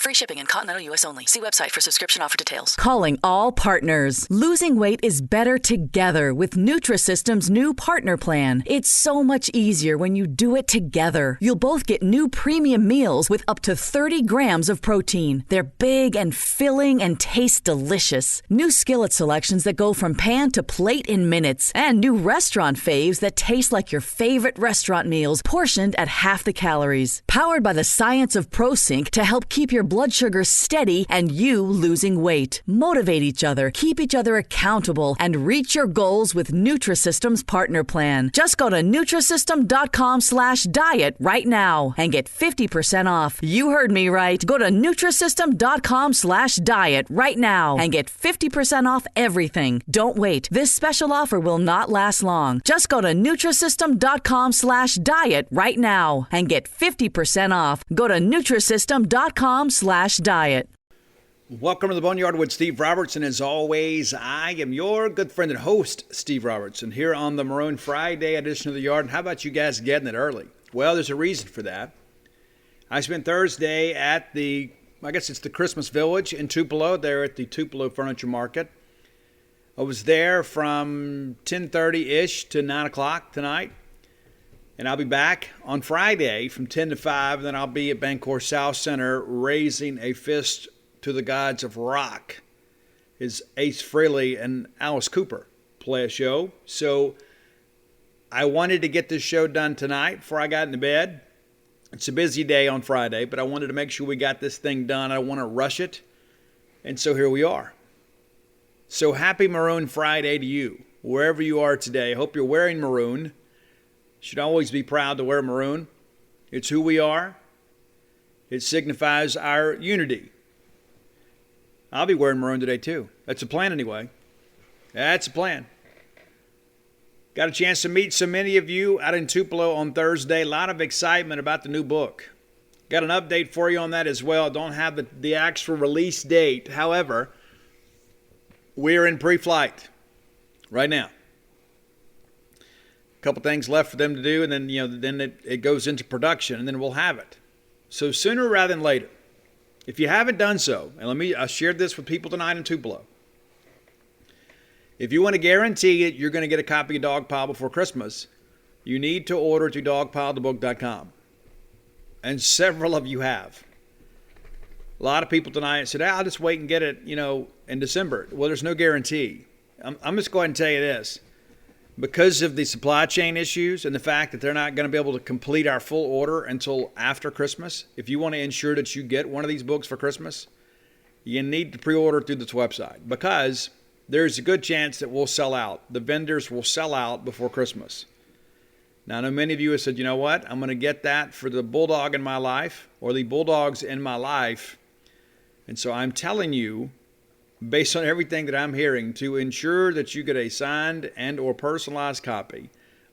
Free shipping in continental U.S. only. See website for subscription offer details. Calling all partners. Losing weight is better together with Nutrisystem's new partner plan. It's so much easier when you do it together. You'll both get new premium meals with up to 30 grams of protein. They're big and filling and taste delicious. New skillet selections that go from pan to plate in minutes. And new restaurant faves that taste like your favorite restaurant meals, portioned at half the calories. Powered by the science of ProSync to help keep your blood sugar steady and you losing weight. Motivate each other, keep each other accountable, and reach your goals with Nutrisystem's partner plan. Just go to Nutrisystem.com/diet right now and get 50% off. You heard me right. Go to Nutrisystem.com/diet right now and get 50% off everything. Don't wait. This special offer will not last long. Just go to Nutrisystem.com/diet right now and get 50% off. Go to Nutrisystem.com/diet. Welcome to the Boneyard with Steve Robertson. As always, I am your good friend and host, Steve Robertson, here on the Maroon Friday edition of the Yard. And how about you guys getting it early? Well, there's a reason for that. I spent Thursday at the Christmas Village in Tupelo, there at the Tupelo Furniture Market. I was there from 10:30-ish to 9 o'clock tonight. And I'll be back on Friday from 10 to 5. And then I'll be at Bancorp South Center raising a fist to the gods of rock as Ace Frehley and Alice Cooper play a show. So I wanted to get this show done tonight before I got into bed. It's a busy day on Friday, but I wanted to make sure we got this thing done. I don't want to rush it. And so here we are. So happy Maroon Friday to you, wherever you are today. I hope you're wearing maroon. Should always be proud to wear maroon. It's who we are. It signifies our unity. I'll be wearing maroon today too. That's a plan anyway. That's a plan. Got a chance to meet so many of you out in Tupelo on Thursday. A lot of excitement about the new book. Got an update for you on that as well. Don't have the actual release date. However, we're in pre-flight right now. Couple things left for them to do, and then it goes into production, and then we'll have it. So sooner rather than later, if you haven't done so, and I shared this with people tonight in Tupelo. If you want to guarantee it, you're going to get a copy of Dogpile before Christmas, you need to order to dogpilethebook.com. And several of you have. A lot of people tonight said, I'll just wait and get it, in December. Well, there's no guarantee. I'm just going to tell you this. Because of the supply chain issues and the fact that they're not going to be able to complete our full order until after Christmas, if you want to ensure that you get one of these books for Christmas, you need to pre-order through this website because there's a good chance that we'll sell out. The vendors will sell out before Christmas. Now, I know many of you have said, you know what, I'm going to get that for the Bulldog in my life or the Bulldogs in my life. And so I'm telling you, based on everything that I'm hearing, to ensure that you get a signed and or personalized copy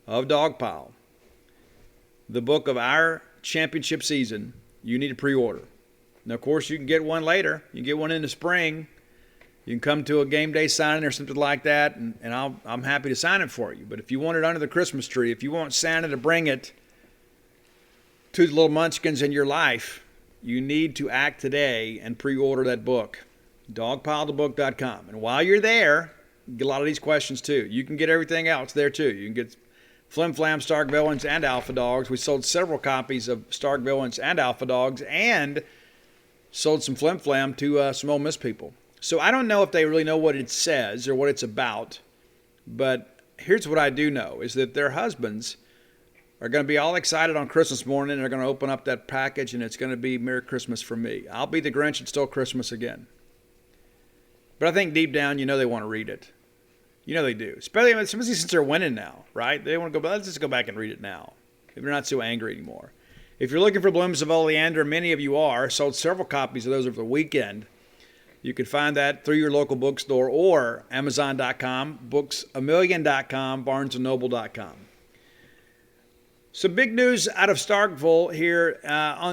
of Dogpile, the book of our championship season, you need to pre-order. Now, of course, you can get one later. You can get one in the spring. You can come to a game day signing or something like that, and I'm happy to sign it for you. But if you want it under the Christmas tree, if you want Santa to bring it to the little munchkins in your life, you need to act today and pre-order that book. Dogpilethebook.com. And while you're there, you get a lot of these questions too. You can get everything else there too. You can get Flim Flam, Stark Villains, and Alpha Dogs. We sold several copies of Stark Villains and Alpha Dogs and sold some Flim Flam to some Ole Miss people. So I don't know if they really know what it says or what it's about, but here's what I do know is that their husbands are going to be all excited on Christmas morning and they're going to open up that package and it's going to be Merry Christmas from me. I'll be the Grinch and stole Christmas again. But I think deep down, they want to read it. They do. Especially since they're winning now, right? They want to go, let's just go back and read it now. If they're not so angry anymore. If you're looking for Blooms of Oleander, many of you are. Sold several copies of those over the weekend. You can find that through your local bookstore or Amazon.com, Booksamillion.com, BarnesandNoble.com. Some big news out of Starkville here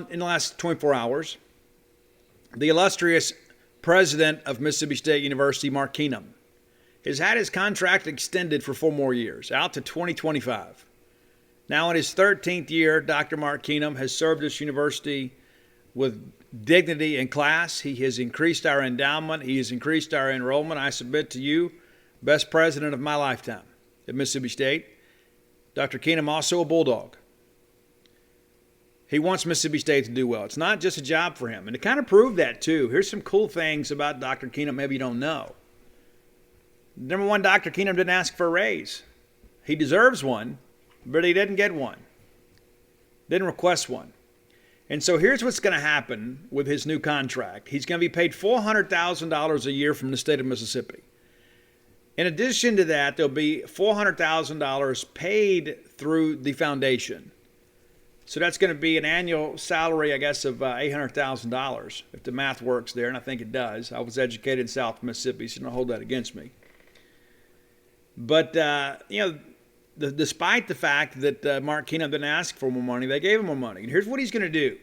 in the last 24 hours. The illustrious president of Mississippi State University, Mark Keenum, has had his contract extended for 4 more years, out to 2025. Now in his 13th year, Dr. Mark Keenum has served this university with dignity and class. He has increased our endowment. He has increased our enrollment. I submit to you, best president of my lifetime at Mississippi State. Dr. Keenum, also a Bulldog. He wants Mississippi State to do well. It's not just a job for him. And to kind of prove that, too, here's some cool things about Dr. Keenum maybe you don't know. Number one, Dr. Keenum didn't ask for a raise. He deserves one, but he didn't get one. Didn't request one. And so here's what's going to happen with his new contract. He's going to be paid $400,000 a year from the state of Mississippi. In addition to that, there'll be $400,000 paid through the foundation. So that's going to be an annual salary, I guess, of $800,000, if the math works there, and I think it does. I was educated in South Mississippi, so don't hold that against me. But, despite the fact that Mark Keenum didn't ask for more money, they gave him more money. And here's what he's going to do.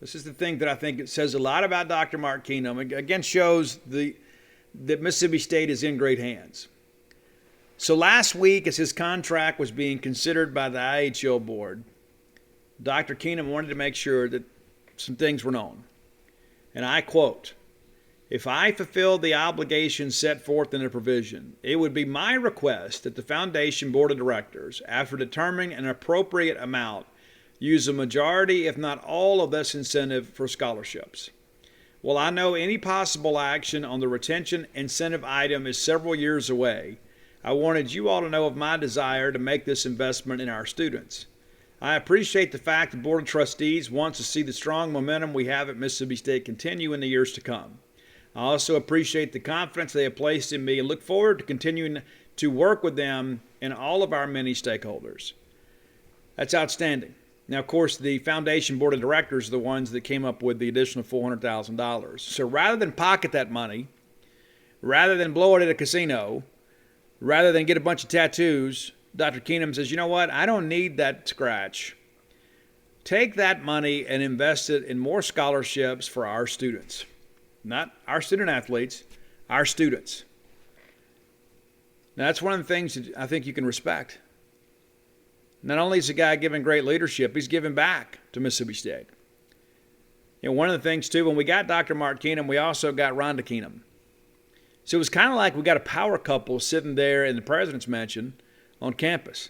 This is the thing that I think it says a lot about Dr. Mark Keenum. It again shows that Mississippi State is in great hands. So last week, as his contract was being considered by the IHL board, Dr. Keenum wanted to make sure that some things were known. And I quote, "If I fulfill the obligations set forth in the provision, it would be my request that the Foundation Board of Directors, after determining an appropriate amount, use a majority, if not all, of this incentive for scholarships. While I know any possible action on the retention incentive item is several years away, I wanted you all to know of my desire to make this investment in our students. I appreciate the fact the Board of Trustees wants to see the strong momentum we have at Mississippi State continue in the years to come. I also appreciate the confidence they have placed in me and look forward to continuing to work with them and all of our many stakeholders." That's outstanding. Now, of course, the Foundation Board of Directors are the ones that came up with the additional $400,000. So rather than pocket that money, rather than blow it at a casino, rather than get a bunch of tattoos, Dr. Keenum says, you know what? I don't need that scratch. Take that money and invest it in more scholarships for our students. Not our student athletes, our students. Now, that's one of the things that I think you can respect. Not only is the guy giving great leadership, he's giving back to Mississippi State. One of the things, too, when we got Dr. Mark Keenum, we also got Rhonda Keenum. So it was kind of like we got a power couple sitting there in the president's mansion on campus.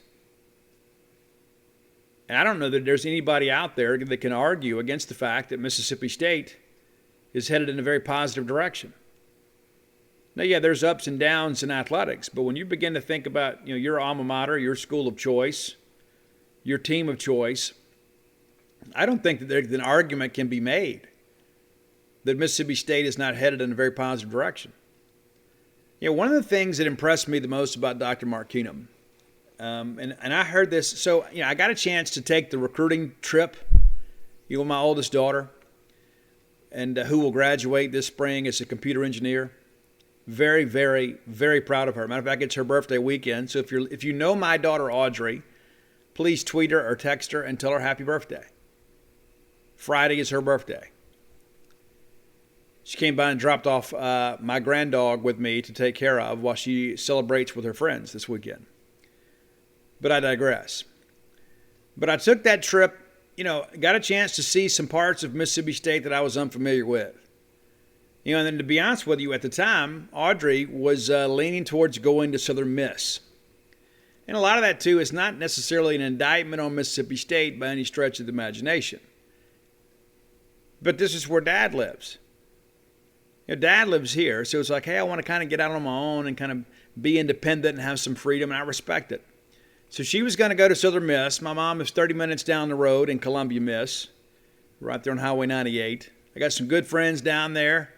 And I don't know that there's anybody out there that can argue against the fact that Mississippi State is headed in a very positive direction. Now, yeah, there's ups and downs in athletics, but when you begin to think about, your alma mater, your school of choice, your team of choice, I don't think that an argument can be made that Mississippi State is not headed in a very positive direction. One of the things that impressed me the most about Dr. Mark Keenum, and I heard this, so I got a chance to take the recruiting trip, with my oldest daughter, and who will graduate this spring as a computer engineer. Very, very, very proud of her. Matter of fact, it's her birthday weekend. So if you know my daughter Audrey, please tweet her or text her and tell her happy birthday. Friday is her birthday. She came by and dropped off my granddog with me to take care of while she celebrates with her friends this weekend. But I digress. But I took that trip, got a chance to see some parts of Mississippi State that I was unfamiliar with. And then to be honest with you, at the time, Audrey was leaning towards going to Southern Miss. And a lot of that, too, is not necessarily an indictment on Mississippi State by any stretch of the imagination. But this is where Dad lives. Dad lives here, so it's like, hey, I want to kind of get out on my own and kind of be independent and have some freedom, and I respect it. So she was going to go to Southern Miss. My mom is 30 minutes down the road in Columbia, Miss, right there on Highway 98. I got some good friends down there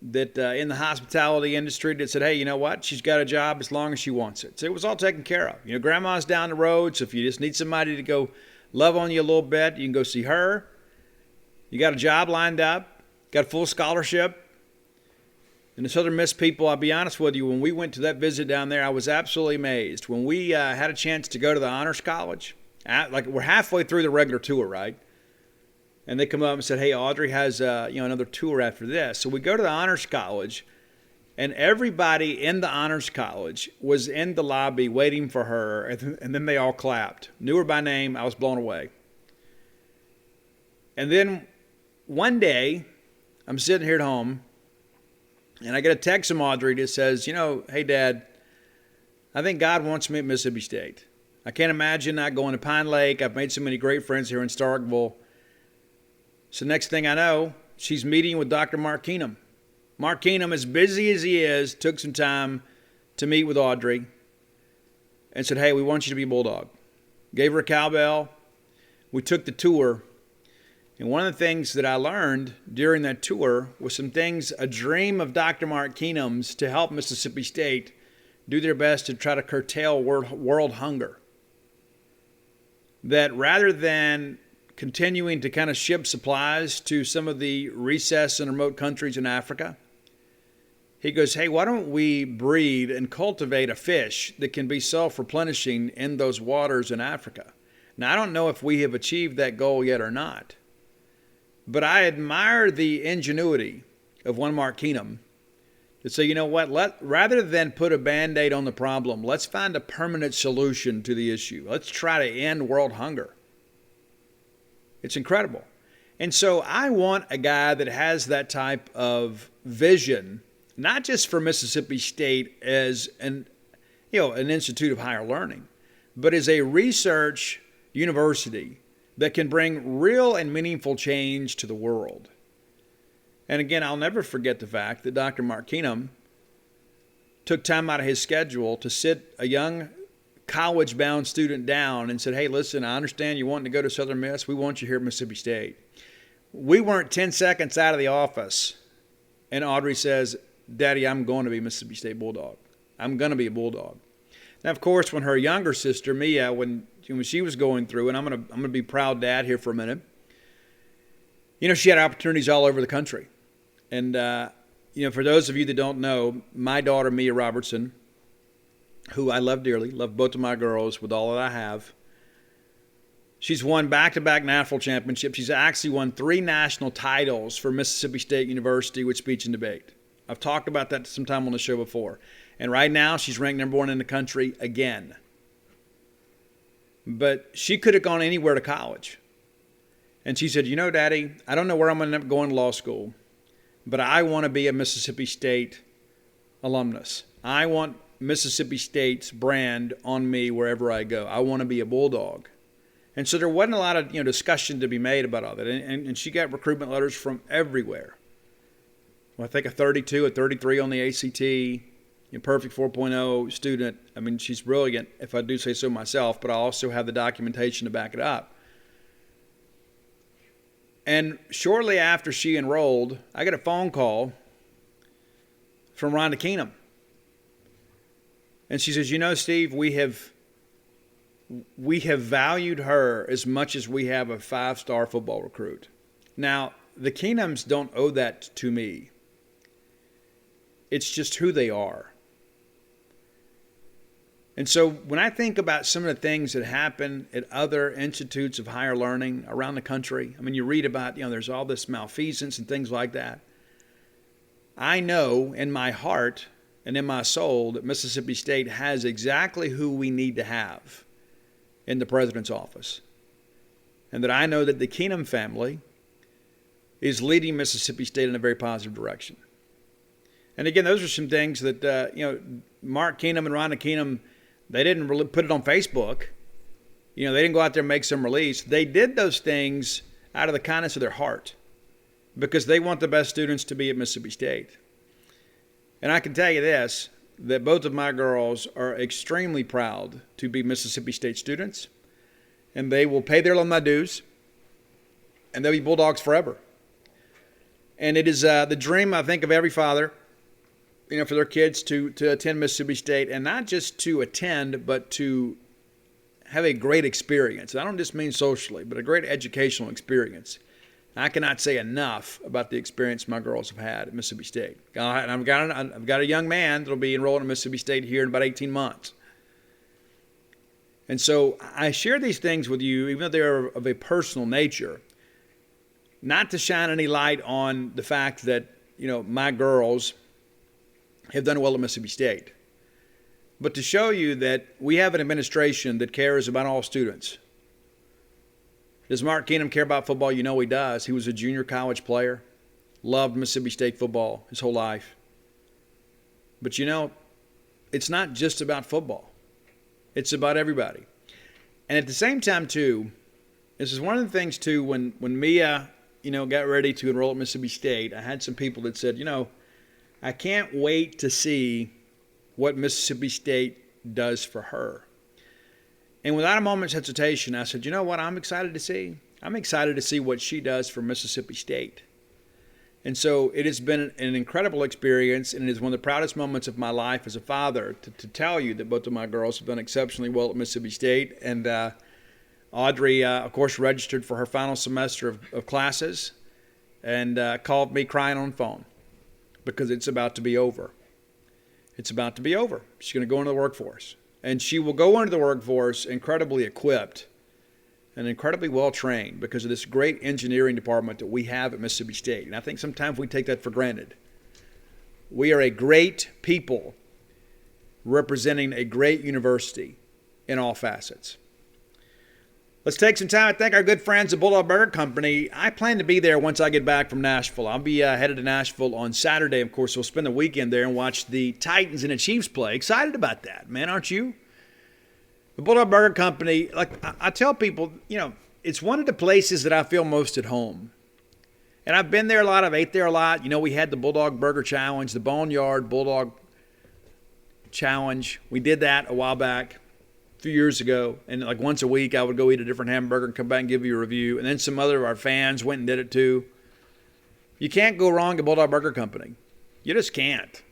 that in the hospitality industry that said, hey, you know what? She's got a job as long as she wants it. So it was all taken care of. Grandma's down the road, so if you just need somebody to go love on you a little bit, you can go see her. You got a job lined up, got a full scholarship. And the Southern Miss people, I'll be honest with you, when we went to that visit down there, I was absolutely amazed. When we had a chance to go to the Honors College, like we're halfway through the regular tour, right? And they come up and said, hey, Audrey has another tour after this. So we go to the Honors College, and everybody in the Honors College was in the lobby waiting for her, and then they all clapped. Knew her by name. I was blown away. And then one day, I'm sitting here at home, and I get a text from Audrey that says, hey, Dad, I think God wants me at Mississippi State. I can't imagine not going to Pine Lake. I've made so many great friends here in Starkville. So next thing I know, she's meeting with Dr. Mark Keenum. Mark Keenum, as busy as he is, took some time to meet with Audrey and said, hey, we want you to be a Bulldog. Gave her a cowbell. We took the tour. And one of the things that I learned during that tour was some things, a dream of Dr. Mark Keenum's to help Mississippi State do their best to try to curtail world hunger. That rather than continuing to kind of ship supplies to some of the recessed and remote countries in Africa, he goes, hey, why don't we breed and cultivate a fish that can be self-replenishing in those waters in Africa? Now, I don't know if we have achieved that goal yet or not, but I admire the ingenuity of one Mark Keenum to say, you know what, rather than put a Band-Aid on the problem, let's find a permanent solution to the issue. Let's try to end world hunger. It's incredible. And so I want a guy that has that type of vision, not just for Mississippi State as an institute of higher learning, but as a research university that can bring real and meaningful change to the world. And again, I'll never forget the fact that Dr. Mark Keenum took time out of his schedule to sit a young college-bound student down and said, hey, listen, I understand you wanting to go to Southern Miss. We want you here at Mississippi State. We weren't 10 seconds out of the office, and Audrey says, Daddy, I'm going to be Mississippi State Bulldog. I'm going to be a Bulldog. Now, of course, when her younger sister, Mia, when she was going through, and I'm going to be proud dad here for a minute, she had opportunities all over the country. And, for those of you that don't know, my daughter, Mia Robertson, who I love dearly, love both of my girls with all that I have, she's won back-to-back national championships. She's actually won 3 national titles for Mississippi State University with speech and debate. I've talked about that sometime on the show before. And right now, she's ranked number 1 in the country again. But she could have gone anywhere to college. And she said, Daddy, I don't know where I'm going to end up going to law school, but I want to be a Mississippi State alumnus. I want Mississippi State's brand on me wherever I go. I want to be a Bulldog. And so there wasn't a lot of discussion to be made about all that. And she got recruitment letters from everywhere. Well, I think a 32, a 33 on the ACT, perfect 4.0 student. I mean, she's brilliant, if I do say so myself, but I also have the documentation to back it up. And shortly after she enrolled, I got a phone call from Rhonda Keenum. And she says, Steve, we have valued her as much as we have a 5-star football recruit. Now, the Keenums don't owe that to me. It's just who they are. And so when I think about some of the things that happen at other institutes of higher learning around the country, I mean, you read about, there's all this malfeasance and things like that. I know in my heart and in my soul that Mississippi State has exactly who we need to have in the president's office. And that I know that the Keenum family is leading Mississippi State in a very positive direction. And again, those are some things that, Mark Keenum and Rhonda Keenum, they didn't really put it on Facebook. They didn't go out there and make some release. They did those things out of the kindness of their heart because they want the best students to be at Mississippi State. And I can tell you this, that both of my girls are extremely proud to be Mississippi State students, and they will pay their alumni dues, and they'll be Bulldogs forever. And it is the dream, I think, of every father, for their kids to attend Mississippi State, and not just to attend, but to have a great experience. And I don't just mean socially, but a great educational experience. I cannot say enough about the experience my girls have had at Mississippi State. And I've got a young man that'll be enrolled at Mississippi State here in about 18 months. And so I share these things with you, even though they're of a personal nature, not to shine any light on the fact that, my girls have done well at Mississippi State, but to show you that we have an administration that cares about all students. Does Mark Keenum care about football? You know he does. He was a junior college player. Loved Mississippi State football his whole life. But it's not just about football. It's about everybody. And at the same time, too, this is one of the things, too, when Mia, got ready to enroll at Mississippi State, I had some people that said, I can't wait to see what Mississippi State does for her. And without a moment's hesitation, I said, you know what I'm excited to see? I'm excited to see what she does for Mississippi State. And so it has been an incredible experience, and it is one of the proudest moments of my life as a father to tell you that both of my girls have done exceptionally well at Mississippi State. And Audrey, of course, registered for her final semester of classes and called me crying on the phone because it's about to be over. It's about to be over. She's going to go into the workforce. And she will go into the workforce incredibly equipped and incredibly well-trained because of this great engineering department that we have at Mississippi State. And I think sometimes we take that for granted. We are a great people representing a great university in all facets. Let's take some time to thank our good friends at Bulldog Burger Company. I plan to be there once I get back from Nashville. I'll be headed to Nashville on Saturday. Of course, we'll spend the weekend there and watch the Titans and the Chiefs play. Excited about that, man, aren't you? The Bulldog Burger Company, like I tell people, it's one of the places that I feel most at home. And I've been there a lot. I've ate there a lot. We had the Bulldog Burger Challenge, the Boneyard Bulldog Challenge. We did that a while back. Few years ago, and like once a week I would go eat a different hamburger and come back and give you a review. And then some other of our fans went and did it too. You can't go wrong at Bulldog Burger Company. You just can't.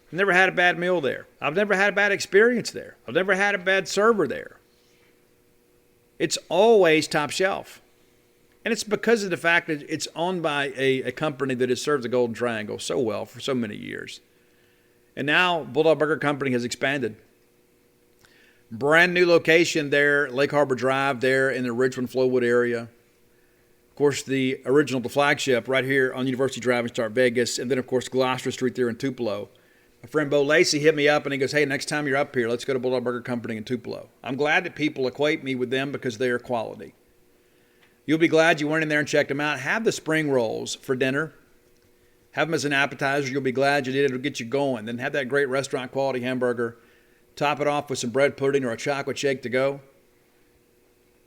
I've never had a bad meal there. I've never had a bad experience there. I've never had a bad server there. It's always top shelf. And it's because of the fact that it's owned by a company that has served the Golden Triangle so well for so many years. And now Bulldog Burger Company has expanded. Brand new location there, Lake Harbor Drive there in the Ridgeland-Flowood area. Of course, the flagship right here on University Drive in Start Vegas. And then, of course, Gloucester Street there in Tupelo. My friend Bo Lacey hit me up and he goes, hey, next time you're up here, let's go to Bulldog Burger Company in Tupelo. I'm glad that people equate me with them because they are quality. You'll be glad you went in there and checked them out. Have the spring rolls for dinner. Have them as an appetizer. You'll be glad you did. It'll get you going. Then have that great restaurant quality hamburger. Top it off with some bread pudding or a chocolate shake to go.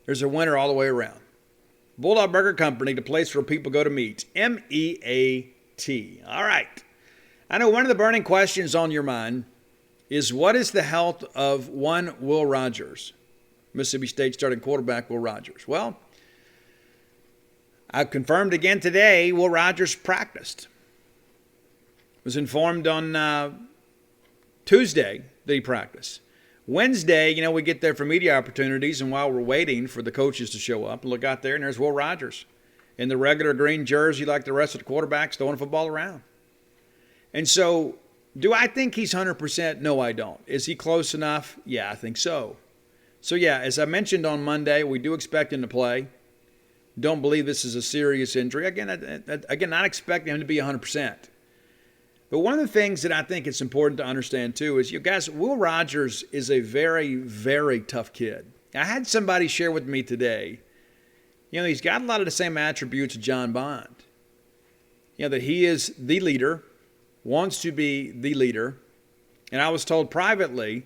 There's a winner all the way around. Bulldog Burger Company, the place where people go to meet. M-E-A-T. All right. I know one of the burning questions on your mind is what is the health of one Will Rogers? Mississippi State starting quarterback Will Rogers. Well, I've confirmed again today Will Rogers practiced. Was informed on Tuesday that he practiced. Wednesday, we get there for media opportunities, and while we're waiting for the coaches to show up, look out there, and there's Will Rogers in the regular green jersey like the rest of the quarterbacks throwing the football around. And so, do I think he's 100%? No, I don't. Is he close enough? Yeah, I think so. So, yeah, as I mentioned on Monday, we do expect him to play. Don't believe this is a serious injury. Again, not expecting him to be 100%. But one of the things that I think it's important to understand, too, is, you guys, Will Rogers is a very, very tough kid. I had somebody share with me today, he's got a lot of the same attributes of John Bond. That he is the leader, wants to be the leader. And I was told privately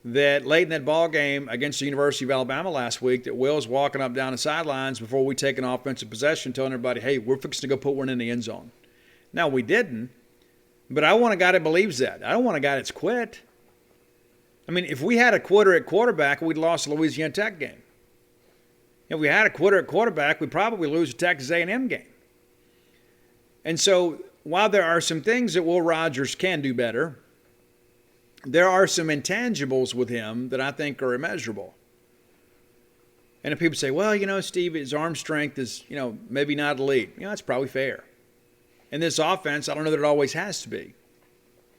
that late in that ball game against the University of Alabama last week that Will's walking up down the sidelines before we take an offensive possession telling everybody, hey, we're fixing to go put one in the end zone. Now, we didn't. But I want a guy that believes that. I don't want a guy that's quit. I mean, if we had a quitter at quarterback, we'd lost the Louisiana Tech game. If we had a quitter at quarterback, we'd probably lose the Texas A&M game. And so while there are some things that Will Rogers can do better, there are some intangibles with him that I think are immeasurable. And if people say, well, Steve, his arm strength is, maybe not elite. That's probably fair. In this offense, I don't know that it always has to be.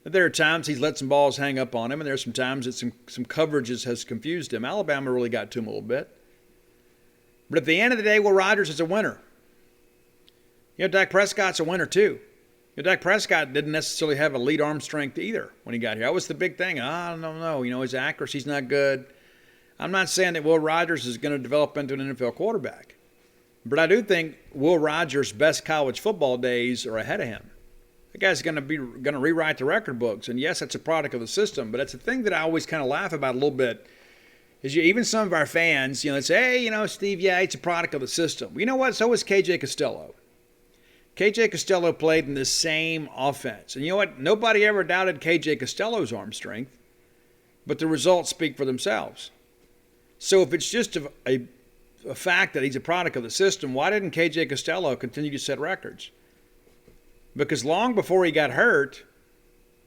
But there are times he's let some balls hang up on him, and there's some times that some coverages has confused him. Alabama really got to him a little bit. But at the end of the day, Will Rogers is a winner. Dak Prescott's a winner too. Dak Prescott didn't necessarily have elite arm strength either when he got here. That was the big thing. I don't know. His accuracy's not good. I'm not saying that Will Rogers is going to develop into an NFL quarterback. But I do think Will Rogers' best college football days are ahead of him. The guy's going to rewrite the record books. And yes, that's a product of the system, but it's a thing that I always kind of laugh about a little bit. Is even some of our fans, they say, hey, Steve, yeah, it's a product of the system. Well, you know what? So was KJ Costello. KJ Costello played in the same offense. And you know what? Nobody ever doubted KJ Costello's arm strength, but the results speak for themselves. So if it's just a fact that he's a product of the system, why didn't KJ Costello continue to set records? Because long before he got hurt,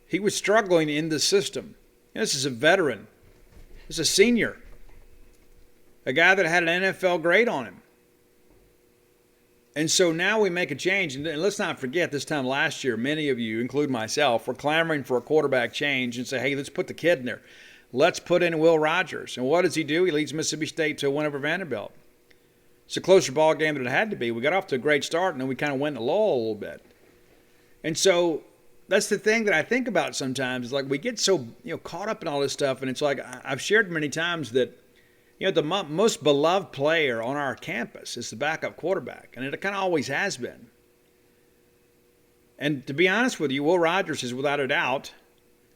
he was struggling in the system. This is a veteran. This is a senior. A guy that had an NFL grade on him. And so now we make a change. And let's not forget, this time last year, many of you, including myself, were clamoring for a quarterback change and say, hey, let's put the kid in there. Let's put in Will Rogers. And what does he do? He leads Mississippi State to a win over Vanderbilt. It's a closer ball game than it had to be. We got off to a great start, and then we kind of went in a lull a little bit. And so that's the thing that I think about sometimes. Is like we get so caught up in all this stuff, and it's like I've shared many times that the most beloved player on our campus is the backup quarterback, and it kind of always has been. And to be honest with you, Will Rogers is without a doubt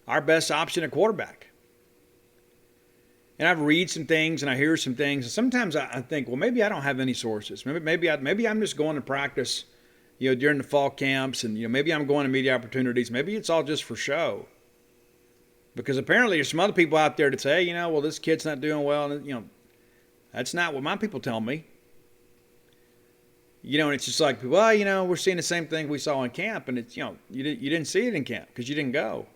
our best option at quarterback. And I've read some things and I hear some things, and sometimes I think, well, maybe I don't have any sources. Maybe I'm just going to practice, during the fall camps, and maybe I'm going to media opportunities. Maybe it's all just for show. Because apparently there's some other people out there that say, well, this kid's not doing well, and that's not what my people tell me. And it's just like, well, we're seeing the same thing we saw in camp, and it's you didn't see it in camp because you didn't go.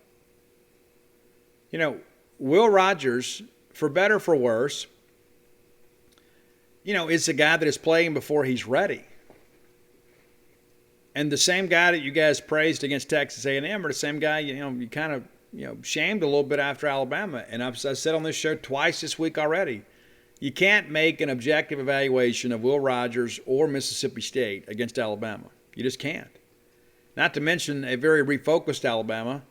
Will Rogers, for better or for worse, is a guy that is playing before he's ready. And the same guy that you guys praised against Texas A&M, or the same guy, you kind of, shamed a little bit after Alabama. And I've said on this show twice this week already, you can't make an objective evaluation of Will Rogers or Mississippi State against Alabama. You just can't. Not to mention a very refocused Alabama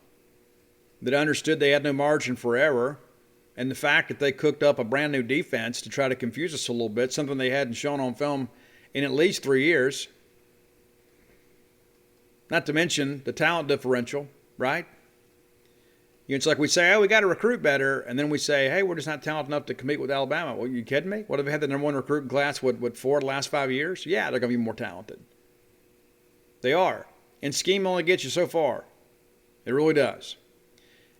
that understood they had no margin for error, and the fact that they cooked up a brand new defense to try to confuse us a little bit, something they hadn't shown on film in at least 3 years. Not to mention the talent differential, right? It's like we say, we got to recruit better, and then we say, hey, we're just not talented enough to compete with Alabama. Well, you kidding me? What, have they had the number one recruiting class, for the last 5 years? Yeah, they're going to be more talented. They are. And scheme only gets you so far. It really does.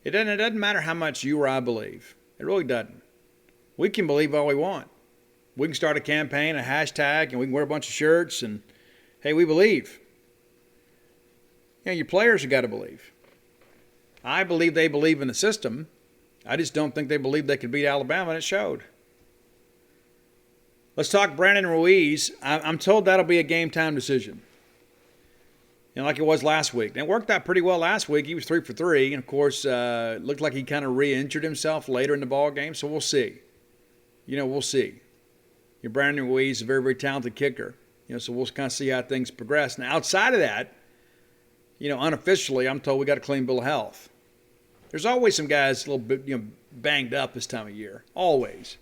It doesn't matter how much you or I believe. It really doesn't. We can believe all we want. We can start a campaign, a hashtag, and we can wear a bunch of shirts, and, hey, we believe. Your players have got to believe. I believe they believe in the system. I just don't think they believe they could beat Alabama, and it showed. Let's talk Brandon Ruiz. I'm told that'll be a game-time decision. Like it was last week. And it worked out pretty well last week. He was 3 for 3. And, of course, looked like he kind of re-injured himself later in the ball game. So we'll see. We'll see. Brandon Ruiz is a very, very talented kicker. So we'll kind of see how things progress. Now, outside of that, unofficially, I'm told we got a clean bill of health. There's always some guys a little bit, banged up this time of year. Always.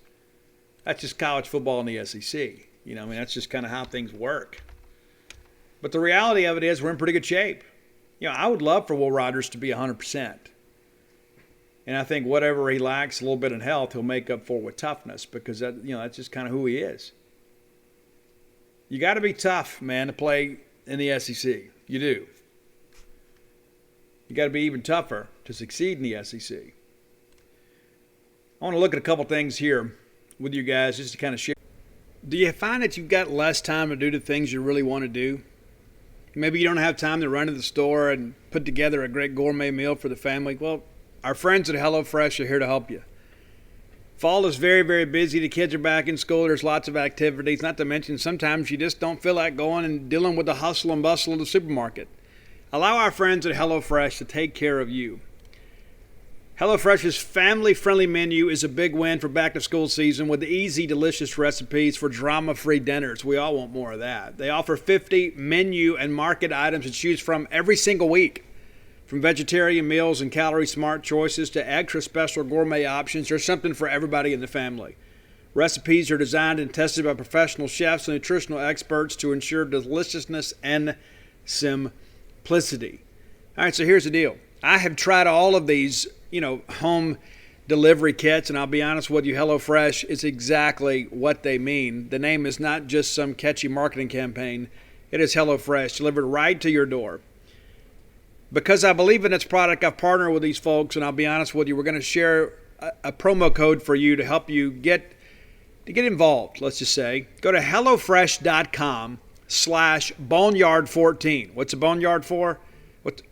That's just college football in the SEC. That's just kind of how things work. But the reality of it is we're in pretty good shape. I would love for Will Rogers to be 100%. And I think whatever he lacks a little bit in health, he'll make up for with toughness, because that's just kind of who he is. You got to be tough, man, to play in the SEC. You do. You got to be even tougher to succeed in the SEC. I want to look at a couple things here with you guys just to kind of share. Do you find that you've got less time to do the things you really want to do? Maybe you don't have time to run to the store and put together a great gourmet meal for the family. Well, our friends at HelloFresh are here to help you. Fall is very, very busy. The kids are back in school. There's lots of activities. Not to mention sometimes you just don't feel like going and dealing with the hustle and bustle of the supermarket. Allow our friends at HelloFresh to take care of you. HelloFresh's family-friendly menu is a big win for back-to-school season with easy, delicious recipes for drama-free dinners. We all want more of that. They offer 50 menu and market items to choose from every single week. From vegetarian meals and calorie-smart choices to extra special gourmet options, there's something for everybody in the family. Recipes are designed and tested by professional chefs and nutritional experts to ensure deliciousness and simplicity. All right, so here's the deal. I have tried all of these, home delivery kits, and I'll be honest with you, HelloFresh is exactly what they mean. The name is not just some catchy marketing campaign. It is HelloFresh, delivered right to your door. Because I believe in its product, I've partnered with these folks, and I'll be honest with you, we're going to share a promo code for you to help you get involved, let's just say. Go to HelloFresh.com/Boneyard14. What's a Boneyard for?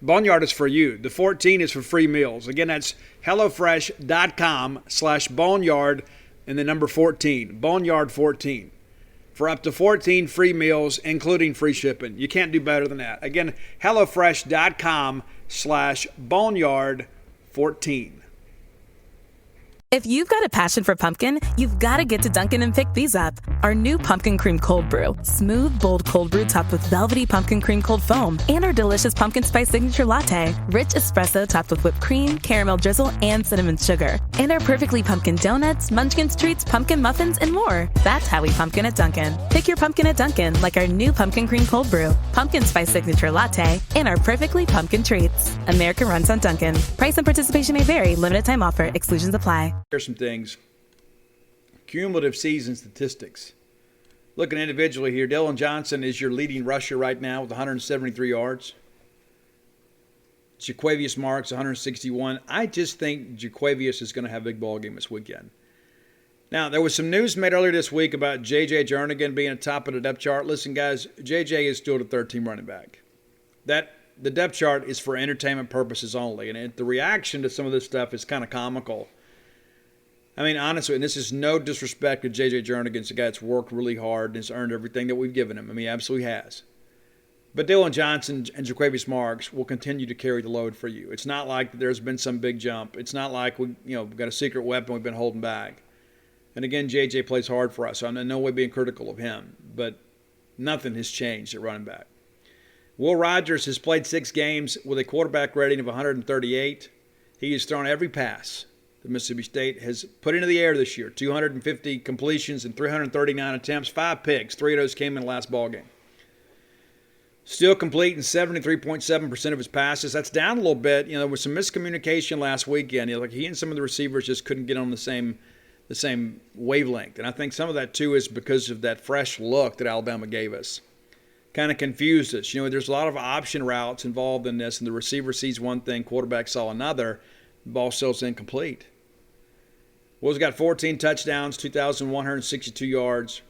Boneyard is for you. The 14 is for free meals. Again, that's HelloFresh.com/Boneyard and the number 14. Boneyard 14. For up to 14 free meals, including free shipping. You can't do better than that. Again, HelloFresh.com/Boneyard14. If you've got a passion for pumpkin, you've got to get to Dunkin' and pick these up. Our new Pumpkin Cream Cold Brew. Smooth, bold cold brew topped with velvety pumpkin cream cold foam. And our delicious pumpkin spice signature latte. Rich espresso topped with whipped cream, caramel drizzle, and cinnamon sugar. And our perfectly pumpkin donuts, munchkins treats, pumpkin muffins, and more. That's how we pumpkin at Dunkin'. Pick your pumpkin at Dunkin', like our new Pumpkin Cream Cold Brew, pumpkin spice signature latte, and our perfectly pumpkin treats. American runs on Dunkin'. Price and participation may vary. Limited time offer. Exclusions apply. Here's some things. Cumulative season statistics. Looking individually here, Jed Johnson is your leading rusher right now with 173 yards. Jaquavius Marks, 161. I just think Jaquavius is going to have a big ball game this weekend. Now, there was some news made earlier this week about J.J. Jernigan being at the top of the depth chart. Listen, guys, J.J. is still the third-team running back. The depth chart is for entertainment purposes only, and the reaction to some of this stuff is kind of comical. I mean, honestly, and this is no disrespect to J.J. Jernigan. It's a guy that's worked really hard and has earned everything that we've given him. I mean, he absolutely has. But Jed Johnson and Jaquavius Marks will continue to carry the load for you. It's not like there's been some big jump. It's not like we've got a secret weapon we've been holding back. And again, J.J. plays hard for us, so I'm in no way being critical of him. But nothing has changed at running back. Will Rogers has played 6 games with a quarterback rating of 138. He has thrown every pass Mississippi State has put into the air this year. 250 completions and 339 attempts, 5 picks. 3 of those came in the last ball game. Still completing 73.7% of his passes. That's down a little bit. There was some miscommunication last weekend. He and some of the receivers just couldn't get on the same wavelength. And I think some of that, too, is because of that fresh look that Alabama gave us. Kind of confused us. There's a lot of option routes involved in this, and the receiver sees one thing, quarterback saw another. The ball still's incomplete. Will's got 14 touchdowns, 2,162 yards,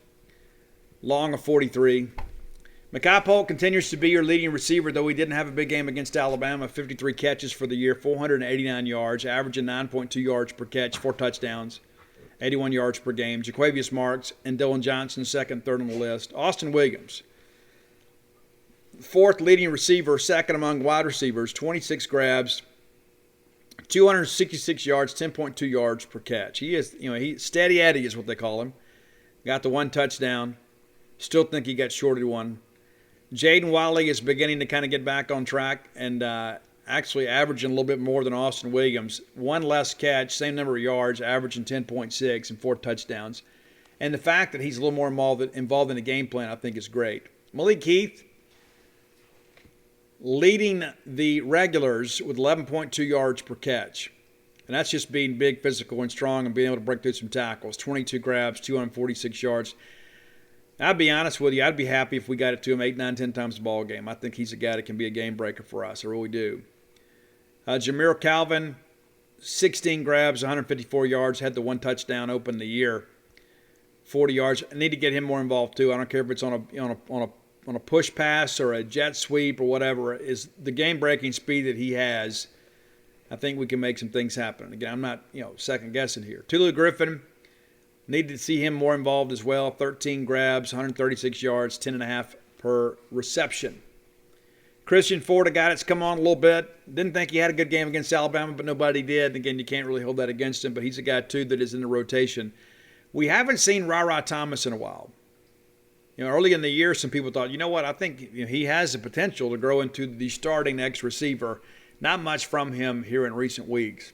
long of 43. Mekhi Polk continues to be your leading receiver, though he didn't have a big game against Alabama. 53 catches for the year, 489 yards, averaging 9.2 yards per catch, 4 touchdowns, 81 yards per game. Jaquavius Marks and Jed Johnson, second, third on the list. Austin Williams, 4th leading receiver, second among wide receivers, 26 grabs, 266 yards, 10.2 yards per catch. He is, steady Eddie is what they call him. Got the 1 touchdown. Still think he got shorted 1. Jaden Wiley is beginning to kind of get back on track and actually averaging a little bit more than Austin Williams. 1 less catch, same number of yards, averaging 10.6 and 4 touchdowns. And the fact that he's a little more involved in the game plan, I think, is great. Malik Heath, leading the regulars with 11.2 yards per catch. And that's just being big, physical, and strong and being able to break through some tackles. 22 grabs, 246 yards. I'd be honest with you, I'd be happy if we got it to him 8, 9, 10 times the ball game. I think he's a guy that can be a game breaker for us. I really do. Jameer Calvin, 16 grabs, 154 yards, had the 1 touchdown, opened the year. 40 yards. I need to get him more involved too. I don't care if it's on a push pass or a jet sweep or whatever, is the game-breaking speed that he has. I think we can make some things happen. Again, I'm not, second-guessing here. Tulu Griffin, needed to see him more involved as well. 13 grabs, 136 yards, 10.5 per reception. Christian Ford, a guy that's come on a little bit. Didn't think he had a good game against Alabama, but nobody did. Again, you can't really hold that against him, but he's a guy, too, that is in the rotation. We haven't seen Ra Thomas in a while. Early in the year, some people thought, I think he has the potential to grow into the starting next receiver. Not much from him here in recent weeks.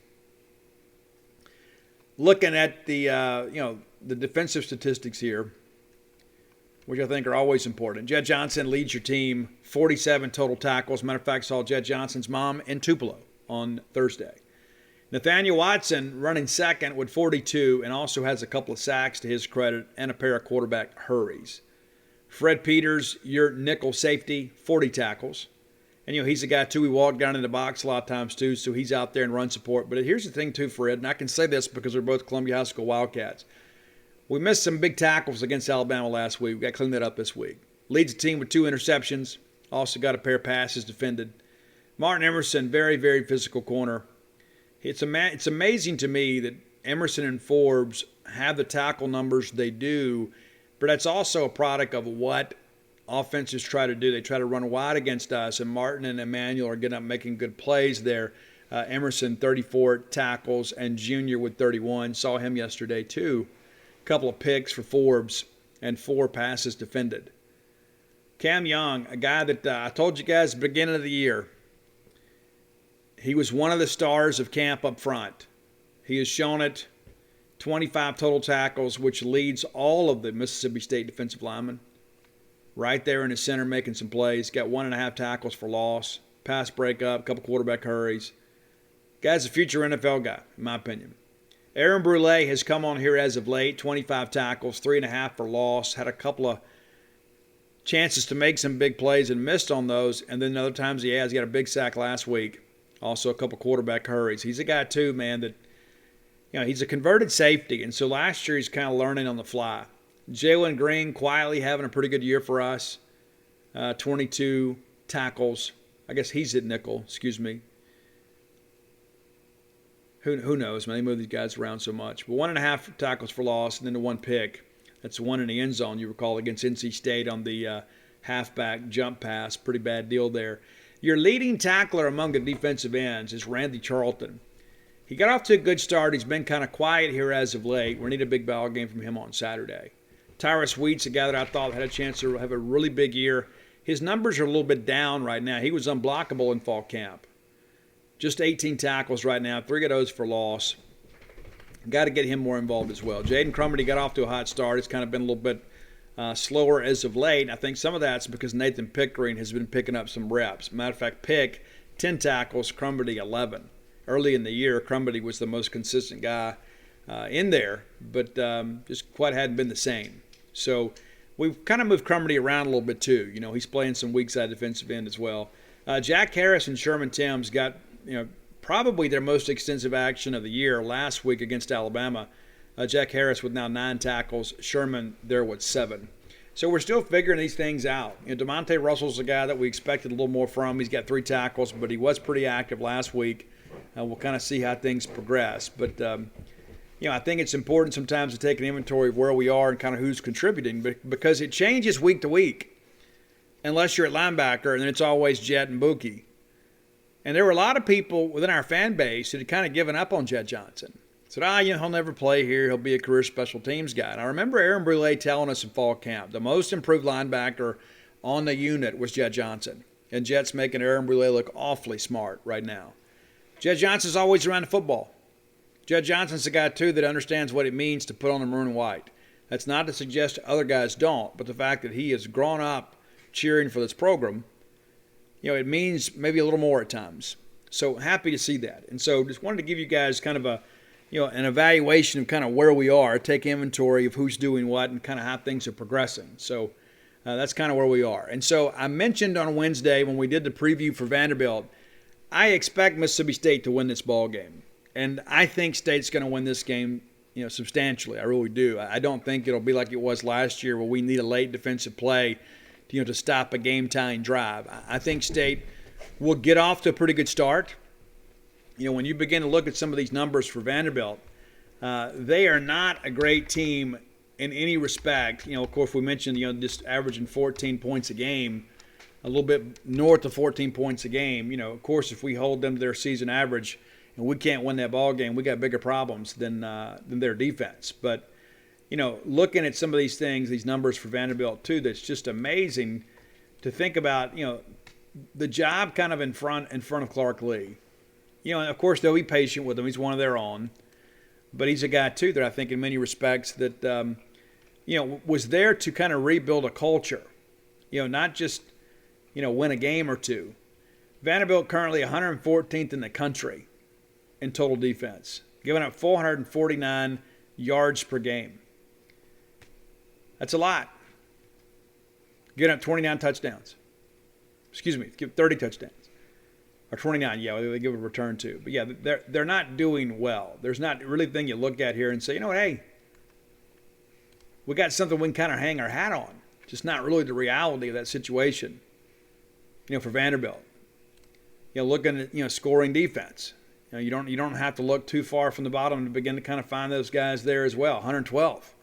Looking at the the defensive statistics here, which I think are always important. Jed Johnson leads your team, 47 total tackles. Matter of fact, I saw Jed Johnson's mom in Tupelo on Thursday. Nathaniel Watson running second with 42 and also has a couple of sacks to his credit and a pair of quarterback hurries. Fred Peters, your nickel safety, 40 tackles. And, he's a guy, too, he walked down in the box a lot of times, too, so he's out there in run support. But here's the thing, too, Fred, and I can say this because they're both Columbia High School Wildcats. We missed some big tackles against Alabama last week. We got to clean that up this week. Leads the team with 2 interceptions. Also got a pair of passes defended. Martin Emerson, very, very physical corner. It's amazing to me that Emerson and Forbes have the tackle numbers they do, but that's also a product of what offenses try to do. They try to run wide against us, and Martin and Emmanuel are getting up making good plays there. Emerson, 34 tackles, and Junior with 31. Saw him yesterday, too. A couple of picks for Forbes and 4 passes defended. Cam Young, a guy that I told you guys at the beginning of the year, he was one of the stars of camp up front. He has shown it. 25 total tackles, which leads all of the Mississippi State defensive linemen. Right there in the center making some plays. Got 1.5 tackles for loss. Pass breakup, a couple quarterback hurries. Guy's a future NFL guy, in my opinion. Aaron Brule has come on here as of late. 25 tackles, 3.5 for loss. Had a couple of chances to make some big plays and missed on those. And then other times he has. He got a big sack last week. Also a couple quarterback hurries. He's a guy, too, man, that, he's a converted safety. And so last year he's kind of learning on the fly. Jaylen Green quietly having a pretty good year for us. 22 tackles. I guess he's at nickel, excuse me. Who knows, man? They move these guys around so much. But 1.5 tackles for loss and then the 1 pick. That's the one in the end zone, you recall, against NC State on the halfback jump pass. Pretty bad deal there. Your leading tackler among the defensive ends is Randy Charlton. He got off to a good start. He's been kind of quiet here as of late. We need a big ball game from him on Saturday. Tyrus Wheat's a guy that I thought had a chance to have a really big year. His numbers are a little bit down right now. He was unblockable in fall camp. Just 18 tackles right now, 3 of those for loss. Got to get him more involved as well. Jaden Crumedy got off to a hot start. It's kind of been a little bit slower as of late. I think some of that's because Nathan Pickering has been picking up some reps. Matter of fact, Pick, 10 tackles, Crumedy 11. Early in the year, Crumedy was the most consistent guy in there, but just quite hadn't been the same. So we've kind of moved Crumedy around a little bit too. He's playing some weak side defensive end as well. Jack Harris and Sherman Timms got probably their most extensive action of the year last week against Alabama. Jack Harris with now 9 tackles, Sherman there with 7. So we're still figuring these things out. DeMonte Russell's a guy that we expected a little more from. He's got 3 tackles, but he was pretty active last week. We'll kind of see how things progress. But, I think it's important sometimes to take an inventory of where we are and kind of who's contributing because it changes week to week. Unless you're at linebacker, and then it's always Jed and Buki. And there were a lot of people within our fan base that had kind of given up on Jed Johnson. Said, he'll never play here. He'll be a career special teams guy. And I remember Aaron Brule telling us in fall camp, the most improved linebacker on the unit was Jed Johnson. And Jed's making Aaron Brule look awfully smart right now. Jed Johnson's always around the football. Jed Johnson's the guy, too, that understands what it means to put on the maroon and white. That's not to suggest other guys don't, but the fact that he has grown up cheering for this program, it means maybe a little more at times. So happy to see that. And so just wanted to give you guys kind of an evaluation of kind of where we are, take inventory of who's doing what and kind of how things are progressing. So that's kind of where we are. And so I mentioned on Wednesday when we did the preview for Vanderbilt, I expect Mississippi State to win this ball game. And I think State's going to win this game, substantially. I really do. I don't think it'll be like it was last year where we need a late defensive play to stop a game-tying drive. I think State will get off to a pretty good start. When you begin to look at some of these numbers for Vanderbilt, they are not a great team in any respect. Of course, we mentioned, just averaging 14 points a game, a little bit north of 14 points a game. Of course, if we hold them to their season average and we can't win that ball game, we got bigger problems than their defense. But looking at some of these things, these numbers for Vanderbilt too, that's just amazing to think about. The job kind of in front of Clark Lee. And of course they'll be patient with him. He's one of their own. but he's a guy, too, that I think in many respects that, was there to kind of rebuild a culture, not just, win a game or two. Vanderbilt currently 114th in the country in total defense, giving up 449 yards per game. That's a lot. Giving up 29 touchdowns. 30 touchdowns. Or 29, they give a return too. But yeah, they're not doing well. There's not really a thing you look at here and say, hey, we got something we can kind of hang our hat on. Just not really the reality of that situation, for Vanderbilt. Looking at, scoring defense. You don't have to look too far from the bottom to begin to kind of find those guys there as well. 112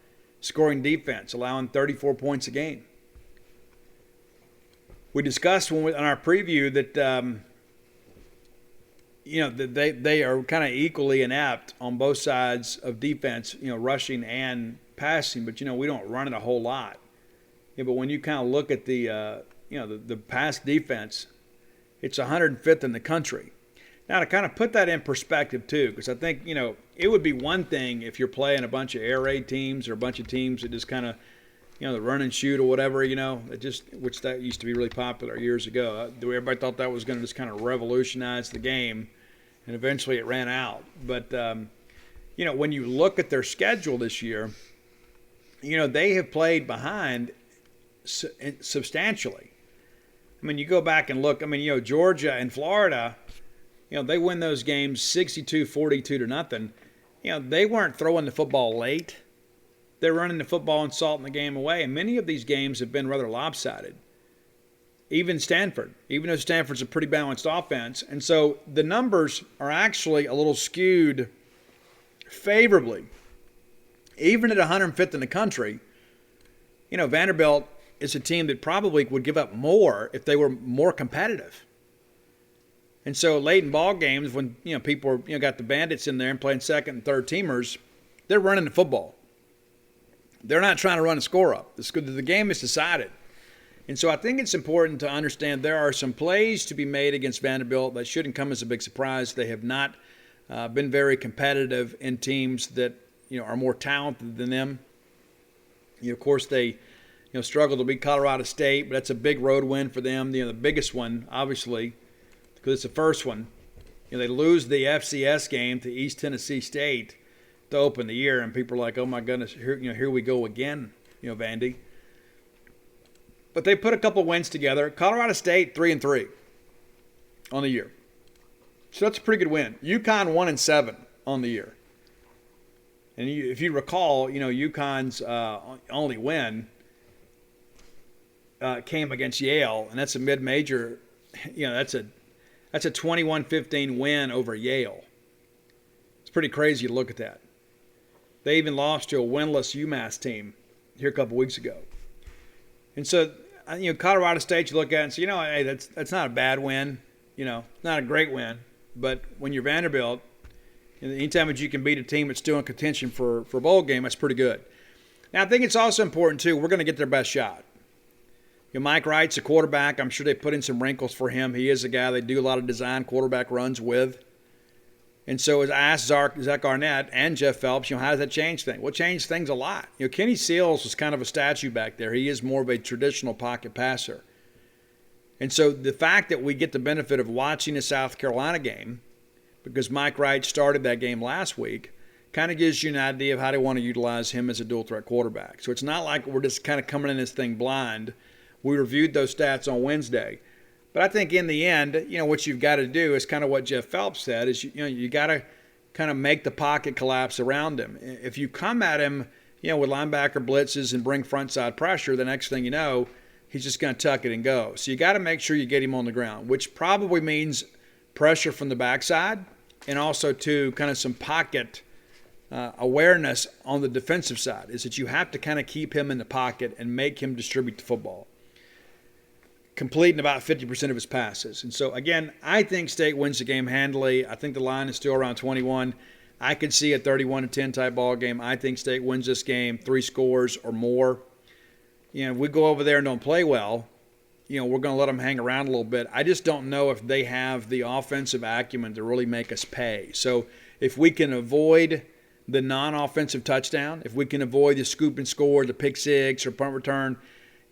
scoring defense, allowing 34 points a game. We discussed on our preview that that they are kind of equally inept on both sides of defense, rushing and passing. But we don't run it a whole lot. But when you kind of look at the pass defense, it's 105th in the country. Now, to kind of put that in perspective, too, because I think, it would be one thing if you're playing a bunch of air raid teams or a bunch of teams that just kind of, the run and shoot or whatever, which that used to be really popular years ago. Everybody thought that was going to just kind of revolutionize the game, and eventually it ran out. But, when you look at their schedule this year, they have played behind substantially. I mean, you go back and look. I mean, Georgia and Florida, they win those games 62-42 to nothing. They weren't throwing the football late. They're running the football and salting the game away. And many of these games have been rather lopsided. Even Stanford, even though Stanford's a pretty balanced offense. And so the numbers are actually a little skewed favorably. Even at 105th in the country, Vanderbilt is a team that probably would give up more if they were more competitive. And so late in ball games, when people are, got the Bandits in there and playing second and third teamers, they're running the football. They're not trying to run a score up. The game is decided. And so I think it's important to understand there are some plays to be made against Vanderbilt that shouldn't come as a big surprise. They have not been very competitive in teams that are more talented than them. Of course, they struggled to beat Colorado State, but that's a big road win for them. The biggest one, obviously, because it's the first one. They lose the FCS game to East Tennessee State to open the year, and people are like, "Oh my goodness, here we go again, Vandy." But they put a couple wins together. Colorado State 3-3 on the year, so that's a pretty good win. UConn 1-7 on the year, and if you recall, UConn's only win came against Yale, and that's a mid-major. That's a 21-15 win over Yale. It's pretty crazy to look at that. They even lost to a winless UMass team here a couple weeks ago. And so, Colorado State, you look at it and say, hey, that's not a bad win. Not a great win. But when you're Vanderbilt, anytime that you can beat a team that's still in contention for a bowl game, that's pretty good. Now, I think it's also important, too, we're going to get their best shot. Mike Wright's a quarterback. I'm sure they put in some wrinkles for him. He is a guy they do a lot of design quarterback runs with. And so as I asked Zach Arnett and Jeff Phelps, how does that change things? Well, it changed things a lot. Kenny Seals was kind of a statue back there. He is more of a traditional pocket passer. And so the fact that we get the benefit of watching the South Carolina game, because Mike Wright started that game last week, kind of gives you an idea of how they want to utilize him as a dual-threat quarterback. So it's not like we're just kind of coming in this thing blind. We reviewed those stats on Wednesday. But I think in the end, what you've got to do is kind of what Jeff Phelps said, is you got to kind of make the pocket collapse around him. If you come at him, with linebacker blitzes and bring front side pressure, the next thing you know, he's just going to tuck it and go. So you got to make sure you get him on the ground, which probably means pressure from the backside and also to kind of some pocket awareness on the defensive side, is that you have to kind of keep him in the pocket and make him distribute the football, completing about 50% of his passes. And so, again, I think State wins the game handily. I think the line is still around 21. I could see a 31-10 type ball game. I think State wins this game 3 scores or more. If we go over there and don't play well, we're going to let them hang around a little bit. I just don't know if they have the offensive acumen to really make us pay. So if we can avoid the non-offensive touchdown, if we can avoid the scoop and score, the pick six or punt return,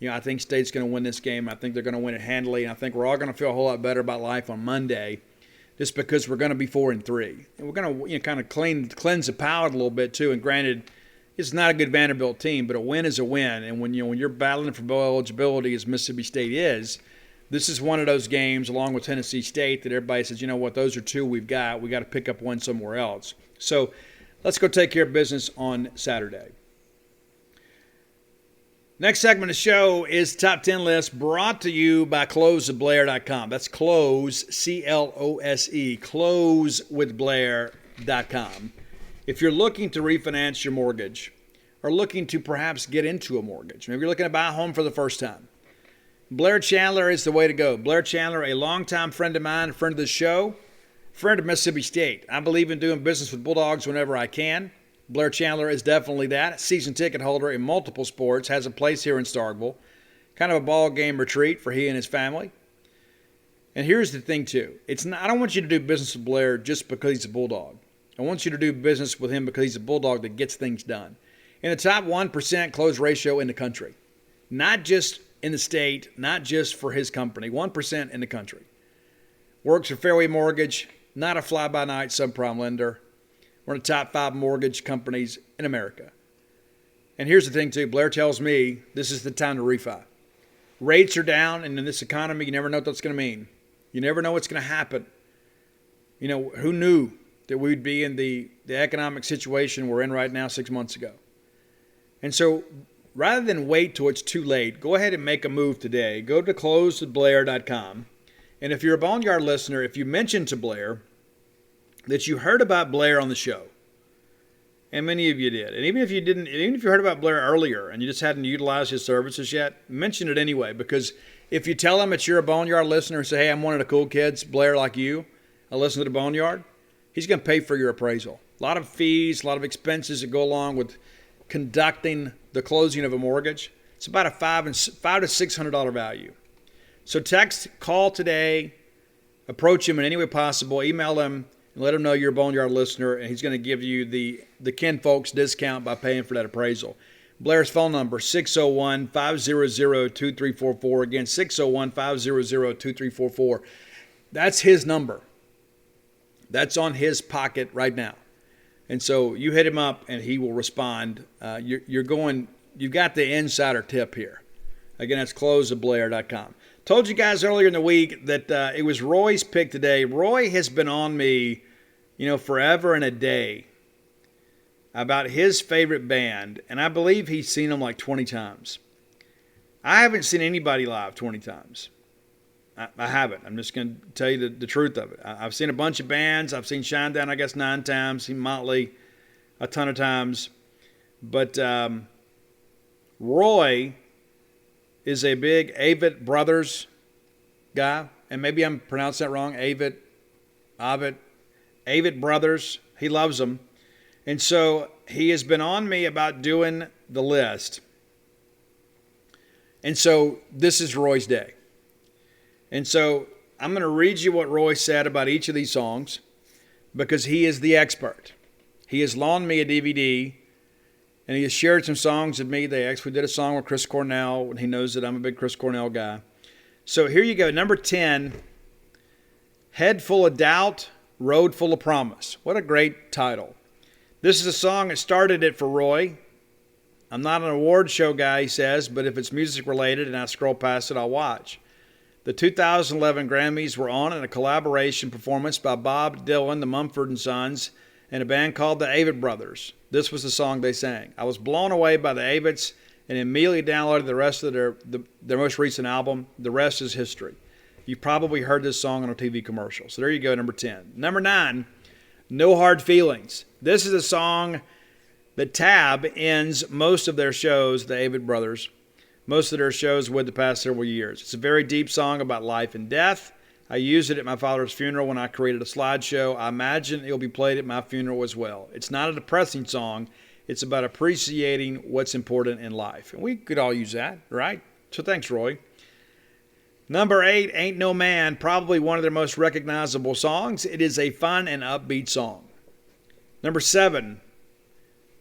I think State's going to win this game. I think they're going to win it handily, and I think we're all going to feel a whole lot better about life on Monday, just because we're going to be 4-3, and we're going to kind of cleanse the palate a little bit too. And granted, it's not a good Vanderbilt team, but a win is a win. And when you're battling for bowl eligibility, as Mississippi State is, this is one of those games, along with Tennessee State, that everybody says, you know what, those are two we've got. We got to pick up one somewhere else. So let's go take care of business on Saturday. Next segment of the show is Top 10 List, brought to you by closewithblair.com. That's close, C-L-O-S-E, closewithblair.com. If you're looking to refinance your mortgage or looking to perhaps get into a mortgage, maybe you're looking to buy a home for the first time, Blair Chandler is the way to go. Blair Chandler, a longtime friend of mine, a friend of the show, friend of Mississippi State. I believe in doing business with Bulldogs whenever I can. Blair Chandler is definitely that. Season ticket holder in multiple sports, has a place here in Starkville. Kind of a ball game retreat for he and his family. And here's the thing, too. I don't want you to do business with Blair just because he's a Bulldog. I want you to do business with him because he's a Bulldog that gets things done. In the top 1% close ratio in the country. Not just in the state, not just for his company. 1% in the country. Works for Fairway Mortgage, not a fly-by-night subprime lender. We're in the top 5 mortgage companies in America. And here's the thing, too. Blair tells me this is the time to refi. Rates are down, and in this economy, you never know what that's going to mean. You never know what's going to happen. Who knew that we'd be in the economic situation we're in right now 6 months ago? And so rather than wait till it's too late, go ahead and make a move today. Go to closewithblair.com. And if you're a Boneyard listener, if you mention to Blair that you heard about Blair on the show, and many of you did, and even if you didn't, even if you heard about Blair earlier and you just hadn't utilized his services yet, mention it anyway, because if you tell him that you're a Boneyard listener and say, hey, I'm one of the cool kids, Blair, like you, I listen to the Boneyard, he's going to pay for your appraisal. A lot of fees, a lot of expenses that go along with conducting the closing of a mortgage. It's about a $500 to $600 value. So text, call today, approach him in any way possible, email him, and let him know you're a Boneyard listener, and he's going to give you the Ken Folks discount by paying for that appraisal. Blair's phone number, 601-500-2344. Again, 601-500-2344. That's his number. That's on his pocket right now. And so you hit him up, and he will respond. You've got the insider tip here. Again, that's closewithblair.com. Told you guys earlier in the week that it was Roy's pick today. Roy has been on me, forever and a day about his favorite band, and I believe he's seen them like 20 times. I haven't seen anybody live 20 times. I haven't. I'm just going to tell you the truth of it. I've seen a bunch of bands. I've seen Shinedown, I guess, 9 times. Seen Motley a ton of times. But Roy is a big Avett Brothers guy. And maybe I'm pronouncing that wrong. Avett Brothers. He loves them. And so he has been on me about doing the list. And so this is Roy's day. And so I'm going to read you what Roy said about each of these songs because he is the expert. He has loaned me a DVD, and he has shared some songs with me. They actually did a song with Chris Cornell, and he knows that I'm a big Chris Cornell guy. So here you go. Number 10, Head Full of Doubt, Road Full of Promise. What a great title. This is a song that started it for Roy. I'm not an award show guy, he says, but if it's music related and I scroll past it, I'll watch. The 2011 Grammys were on in a collaboration performance by Bob Dylan, the Mumford & Sons, and a band called the Avett Brothers. This was the song they sang. I was blown away by the Avetts and immediately downloaded the rest of their most recent album. The rest is history. You've probably heard this song on a TV commercial. So there you go, number 10. Number 9, No Hard Feelings. This is a song that Tab ends most of their shows, the Avett Brothers, most of their shows with the past several years. It's a very deep song about life and death. I used it at my father's funeral when I created a slideshow. I imagine it'll be played at my funeral as well. It's not a depressing song. It's about appreciating what's important in life. And we could all use that, right? So thanks, Roy. Number 8, Ain't No Man, probably one of their most recognizable songs. It is a fun and upbeat song. Number 7,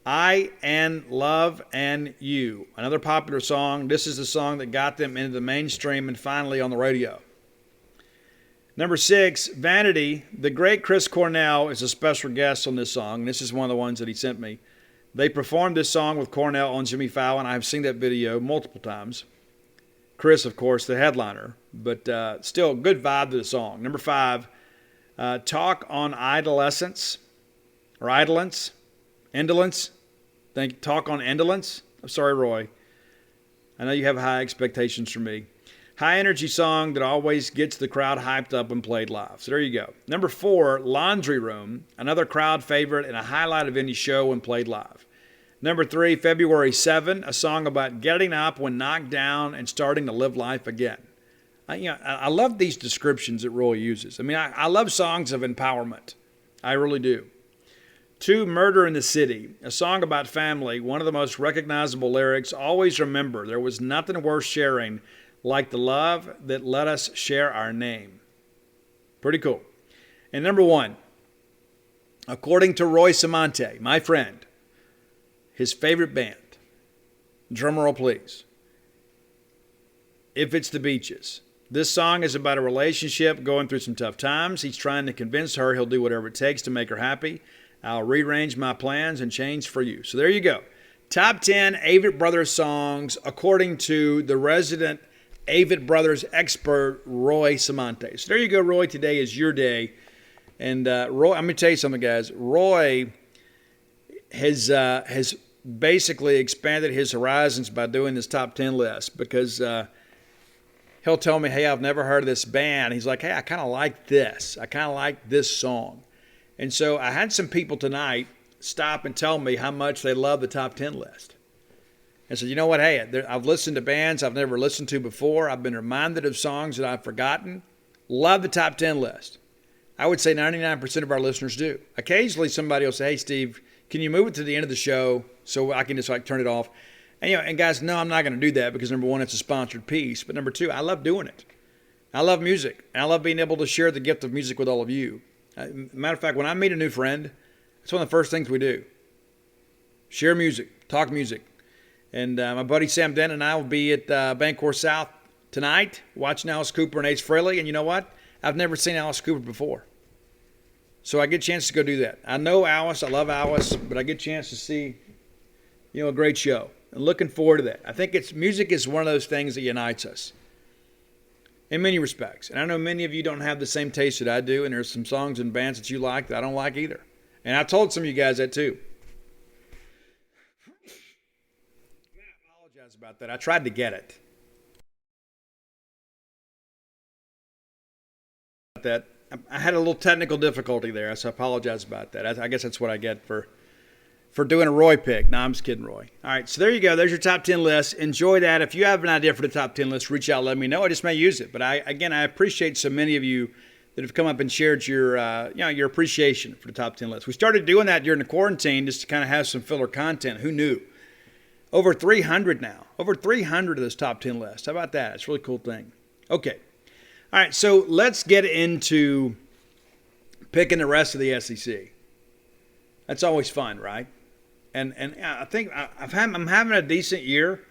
I and Love and You, another popular song. This is the song that got them into the mainstream and finally on the radio. Number 6, Vanity. The great Chris Cornell is a special guest on this song. This is one of the ones that he sent me. They performed this song with Cornell on Jimmy Fallon. I've seen that video multiple times. Chris, of course, the headliner, but still good vibe to the song. Number 5, Talk on Idolescence, or Idolence, Indolence. Talk on Indolence. I'm sorry, Roy. I know you have high expectations for me. High energy song that always gets the crowd hyped up when played live. So there you go. Number 4, Laundry Room, another crowd favorite and a highlight of any show when played live. Number 3, February 7, a song about getting up when knocked down and starting to live life again. I love these descriptions that Roy uses. I mean, I love songs of empowerment. I really do. 2, Murder in the City, a song about family. One of the most recognizable lyrics, always remember, there was nothing worth sharing like the love that let us share our name. Pretty cool. And number 1, according to Roy Samante, my friend, his favorite band, drum roll please, If It's the Beaches. This song is about a relationship going through some tough times. He's trying to convince her he'll do whatever it takes to make her happy. I'll rearrange my plans and change for you. So there you go. Top 10 Avett Brothers songs according to the resident Avett Brothers expert, Roy Samante. So there you go, Roy. Today is your day. And Roy, I'm going to tell you something, guys. Roy has basically expanded his horizons by doing this top 10 list because he'll tell me, hey, I've never heard of this band. He's like, hey, I kind of like this. I kind of like this song. And so I had some people tonight stop and tell me how much they love the top 10 list. And so, you know what? Hey, I've listened to bands I've never listened to before. I've been reminded of songs that I've forgotten. Love the top 10 list. I would say 99% of our listeners do. Occasionally somebody will say, hey, Steve, can you move it to the end of the show so I can just turn it off? And, and guys, no, I'm not going to do that because number 1, it's a sponsored piece. But number 2, I love doing it. I love music. And I love being able to share the gift of music with all of you. Matter of fact, when I meet a new friend, that's one of the first things we do. Share music, talk music. And my buddy Sam Dent and I will be at Bancorp South tonight watching Alice Cooper and Ace Frehley. And you know what? I've never seen Alice Cooper before. So I get a chance to go do that. I know Alice. I love Alice. But I get a chance to see, a great show. And looking forward to that. I think music is one of those things that unites us in many respects. And I know many of you don't have the same taste that I do. And there's some songs and bands that you like that I don't like either. And I told some of you guys that too. Man, I apologize about that. I tried to get it. That I had a little technical difficulty there, so I apologize about that. I guess that's what I get for doing a Roy pick. No, I'm just kidding, Roy. All right, so there you go. There's your top 10 list. Enjoy that. If you have an idea for the top 10 list, reach out, let me know. I just may use it. But I appreciate so many of you that have come up and shared your appreciation for the top 10 list. We started doing that during the quarantine just to kind of have some filler content. Who knew? Over 300 now. Over 300 of this top 10 list. How about that? It's a really cool thing. Okay. All right, so let's get into picking the rest of the SEC. That's always fun, right? And I think I'm having a decent year,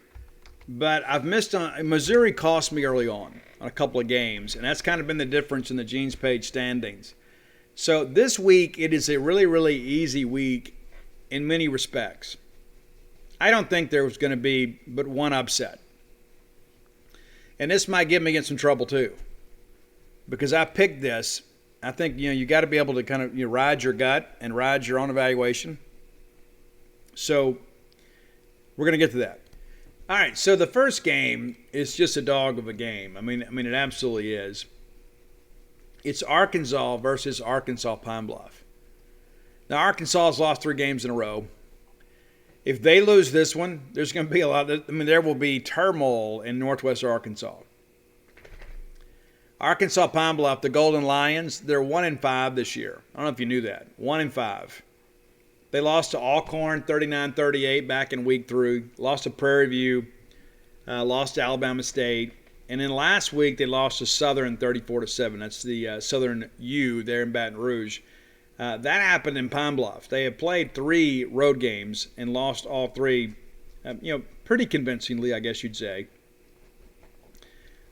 but I've missed on Missouri. Cost me early on a couple of games, and that's kind of been the difference in the Gene's Page standings. So this week it is a really, really easy week in many respects. I don't think there was going to be but one upset, and this might get me in some trouble too. Because I picked this, I think you got to be able to kind of ride your gut and ride your own evaluation. So we're going to get to that. All right, so the first game is just a dog of a game. I mean, it absolutely is. It's Arkansas versus Arkansas Pine Bluff. Now, Arkansas has lost 3 games in a row. If they lose this one, there's going to be there will be turmoil in Northwest Arkansas. Arkansas Pine Bluff, the Golden Lions, they're 1-5 this year. I don't know if you knew that. 1-5. They lost to Alcorn 39-38 back in week 3. Lost to Prairie View. Lost to Alabama State. And then last week they lost to Southern 34-7. That's the Southern U there in Baton Rouge. That happened in Pine Bluff. They have played 3 road games and lost all 3, pretty convincingly, I guess you'd say.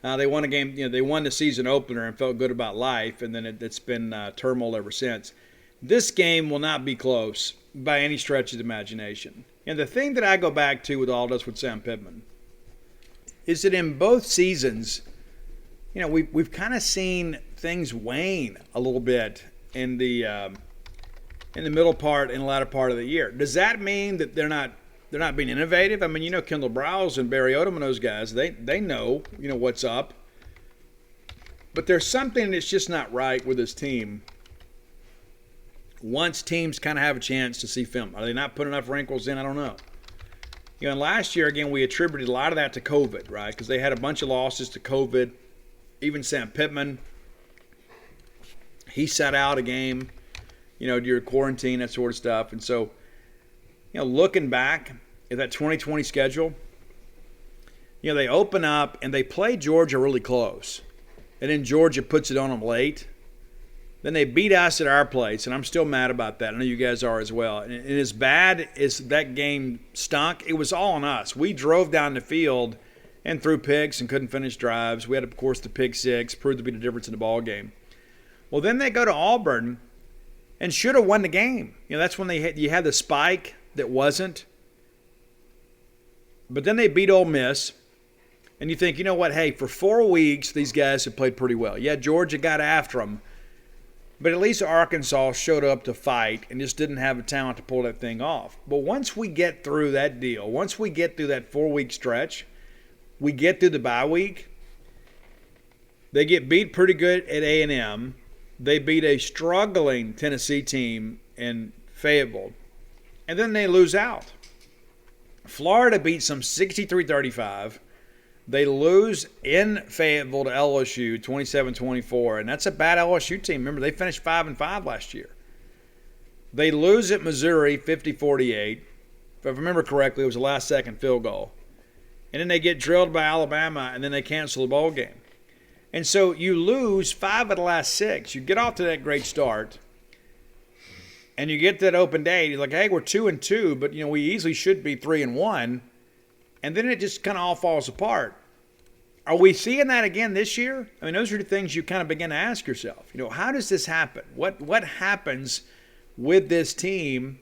They won a game, they won the season opener and felt good about life, and then it's been turmoil ever since. This game will not be close by any stretch of the imagination. And the thing that I go back to with all this with Sam Pittman is that in both seasons, we've kind of seen things wane a little bit in the middle part and the latter part of the year. Does that mean that they're not being innovative? I mean, Kendall Browse and Barry Odom and those guys, they know, what's up. But there's something that's just not right with this team. Once teams kind of have a chance to see film, are they not putting enough wrinkles in? I don't know. And last year, again, we attributed a lot of that to COVID, right? Because they had a bunch of losses to COVID. Even Sam Pittman, he sat out a game, during quarantine, that sort of stuff. And so, looking back at that 2020 schedule, they open up and they play Georgia really close. And then Georgia puts it on them late. Then they beat us at our place, and I'm still mad about that. I know you guys are as well. And as bad as that game stunk, it was all on us. We drove down the field and threw picks and couldn't finish drives. We had, of course, the pick 6, proved to be the difference in the ball game. Well, then they go to Auburn and should have won the game. That's when you had the spike that wasn't. But then they beat Ole Miss, and you think, hey, for 4 weeks, these guys have played pretty well. Yeah, Georgia got after them. But at least Arkansas showed up to fight and just didn't have the talent to pull that thing off. But once we get through that deal, once we get through that 4-week stretch, we get through the bye week, they get beat pretty good at A&M. They beat a struggling Tennessee team in Fayetteville. And then they lose out. Florida beats them 63-35. They lose in Fayetteville to LSU 27-24, and that's a bad LSU team. Remember, they finished 5-5 last year. They lose at Missouri 50-48. If I remember correctly, it was a last-second field goal. And then they get drilled by Alabama, and then they cancel the bowl game. And so you lose 5 of the last 6. You get off to that great start, and you get to that open day, and you're like, hey, we're 2-2, but we easily should be 3-1. And then it just kind of all falls apart. Are we seeing that again this year? I mean, those are the things you kind of begin to ask yourself. How does this happen? What happens with this team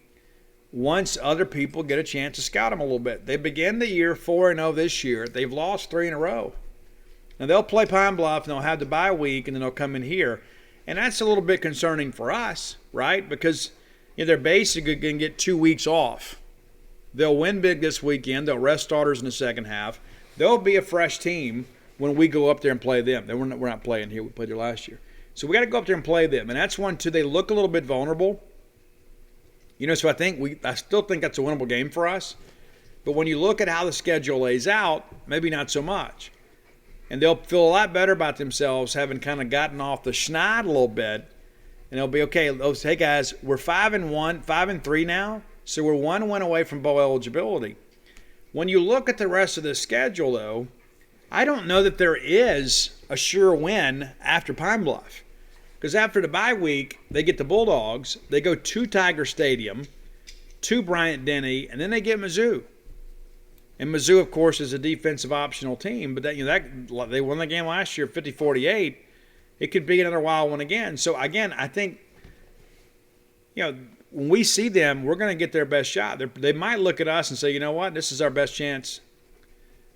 once other people get a chance to scout them a little bit? They begin the year 4-0 this year. They've lost 3 in a row. Now, they'll play Pine Bluff, and they'll have the bye week, and then they'll come in here. And that's a little bit concerning for us, right? Because they're basically going to get 2 weeks off. They'll win big this weekend. They'll rest starters in the second half. They'll be a fresh team when we go up there and play them. We're not playing here. We played there last year. So we got to go up there and play them. And that's one, too. They look a little bit vulnerable. So I still think that's a winnable game for us. But when you look at how the schedule lays out, maybe not so much. And they'll feel a lot better about themselves having kind of gotten off the schneid a little bit. And they'll be, okay, hey, guys, we're 5-1, 5-3 now. So we're 1 win away from bowl eligibility. When you look at the rest of the schedule, though, I don't know that there is a sure win after Pine Bluff. Because after the bye week, they get the Bulldogs. They go to Tiger Stadium, to Bryant-Denny, and then they get Mizzou. And Mizzou, of course, is a defensive optional team. But they won the game last year 50-48. It could be another wild one again. So, again, I think, when we see them, we're going to get their best shot. They might look at us and say, you know what, this is our best chance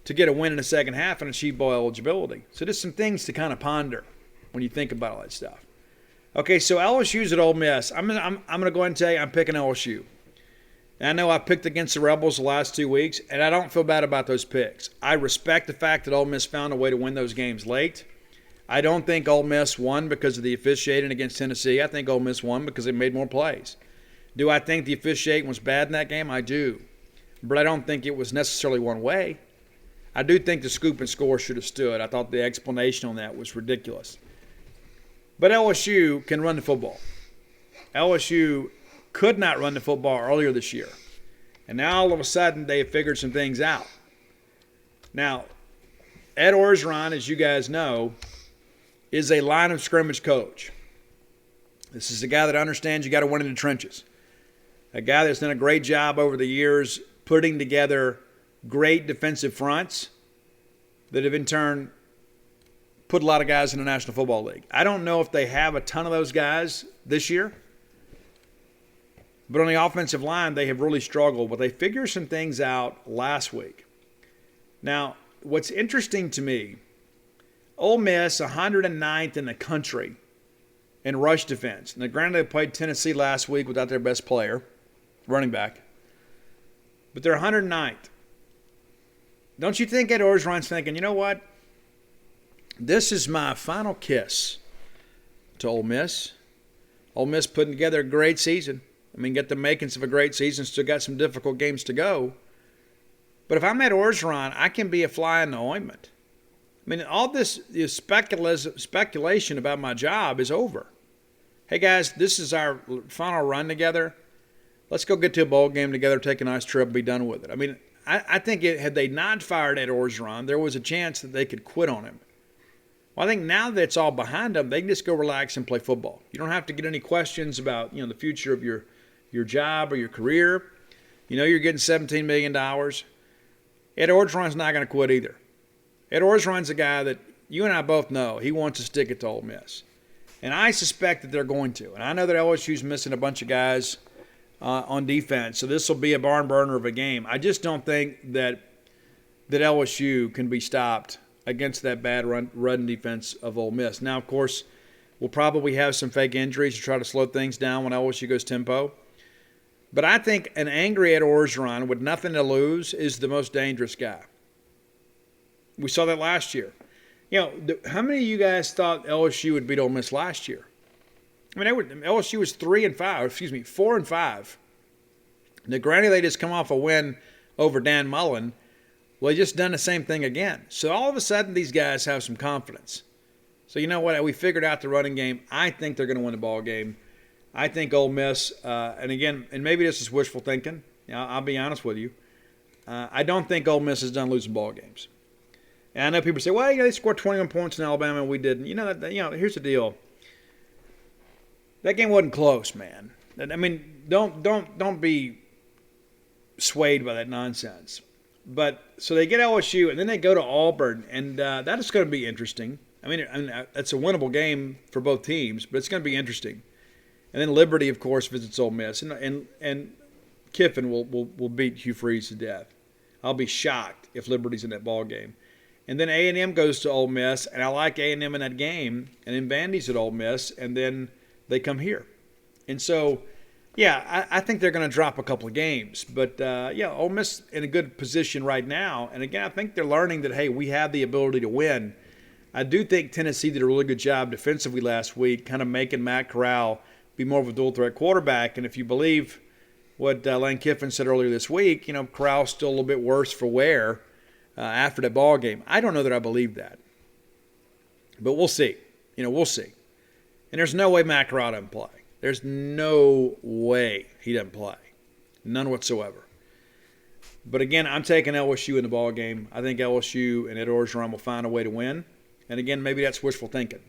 to get a win in the second half and achieve bowl eligibility. So there's some things to kind of ponder when you think about all that stuff. Okay, so LSU's at Ole Miss. I'm going to go ahead and tell you I'm picking LSU. And I know I picked against the Rebels the last 2 weeks, and I don't feel bad about those picks. I respect the fact that Ole Miss found a way to win those games late. I don't think Ole Miss won because of the officiating against Tennessee. I think Ole Miss won because they made more plays. Do I think the officiating was bad in that game? I do. But I don't think it was necessarily one way. I do think the scoop and score should have stood. I thought the explanation on that was ridiculous. But LSU can run the football. LSU could not run the football earlier this year. And now all of a sudden they have figured some things out. Now, Ed Orgeron, as you guys know, is a line of scrimmage coach. This is a guy that understands you got to win in the trenches. A guy that's done a great job over the years putting together great defensive fronts that have in turn put a lot of guys in the National Football League. I don't know if they have a ton of those guys this year, but on the offensive line, they have really struggled. But they figured some things out last week. Now, what's interesting to me, Ole Miss, 109th in the country in rush defense. Now, granted, they played Tennessee last week without their best player, running back, but they're 109th. Don't you think Ed Orgeron's thinking, you know what? This is my final kiss to Ole Miss. Ole Miss putting together a great season. I mean, get the makings of a great season. Still got some difficult games to go. But if I'm Ed Orgeron, I can be a fly in the ointment. I mean, all this speculation about my job is over. Hey, guys, this is our final run together. Let's go get to a bowl game together, take a nice trip, be done with it. I mean, I think had they not fired Ed Orgeron, there was a chance that they could quit on him. Well, I think now that it's all behind them, they can just go relax and play football. You don't have to get any questions about, the future of your job or your career. You're getting $17 million. Ed Orgeron's not going to quit either. Ed Orgeron's a guy that you and I both know he wants to stick it to Ole Miss. And I suspect that they're going to. And I know that LSU's missing a bunch of guys on defense, so this will be a barn burner of a game. I just don't think that LSU can be stopped against that bad run defense of Ole Miss. Now, of course, we'll probably have some fake injuries to try to slow things down when LSU goes tempo. But I think an angry Ed Orgeron with nothing to lose is the most dangerous guy. We saw that last year. How many of you guys thought LSU would beat Ole Miss last year? I mean, LSU was 4-5. Now, granted, they just come off a win over Dan Mullen. Well, they just done the same thing again. So all of a sudden, these guys have some confidence. So you know what? We figured out the running game. I think they're going to win the ball game. I think Ole Miss, and maybe this is wishful thinking. I'll be honest with you. I don't think Ole Miss is done losing ball games. And I know people say, well, they scored 21 points in Alabama and we didn't. Here's the deal. That game wasn't close, man. I mean, don't be swayed by that nonsense. But so they get LSU and then they go to Auburn, and that is going to be interesting. I mean, it's a winnable game for both teams, but it's going to be interesting. And then Liberty, of course, visits Ole Miss, and Kiffin will beat Hugh Freeze to death. I'll be shocked if Liberty's in that ball game. And then A&M goes to Ole Miss, and I like A&M in that game. And then Vandy's at Ole Miss, and then they come here. And so, I think they're going to drop a couple of games. But, Ole Miss in a good position right now. And, again, I think they're learning that, hey, we have the ability to win. I do think Tennessee did a really good job defensively last week, kind of making Matt Corral be more of a dual-threat quarterback. And if you believe what Lane Kiffin said earlier this week, Corral's still a little bit worse for wear after that ball game. I don't know that I believe that. But we'll see. We'll see. And there's no way Matt Corral doesn't play. There's no way he doesn't play. None whatsoever. But again, I'm taking LSU in the ball game. I think LSU and Ed Orgeron will find a way to win. And again, maybe that's wishful thinking.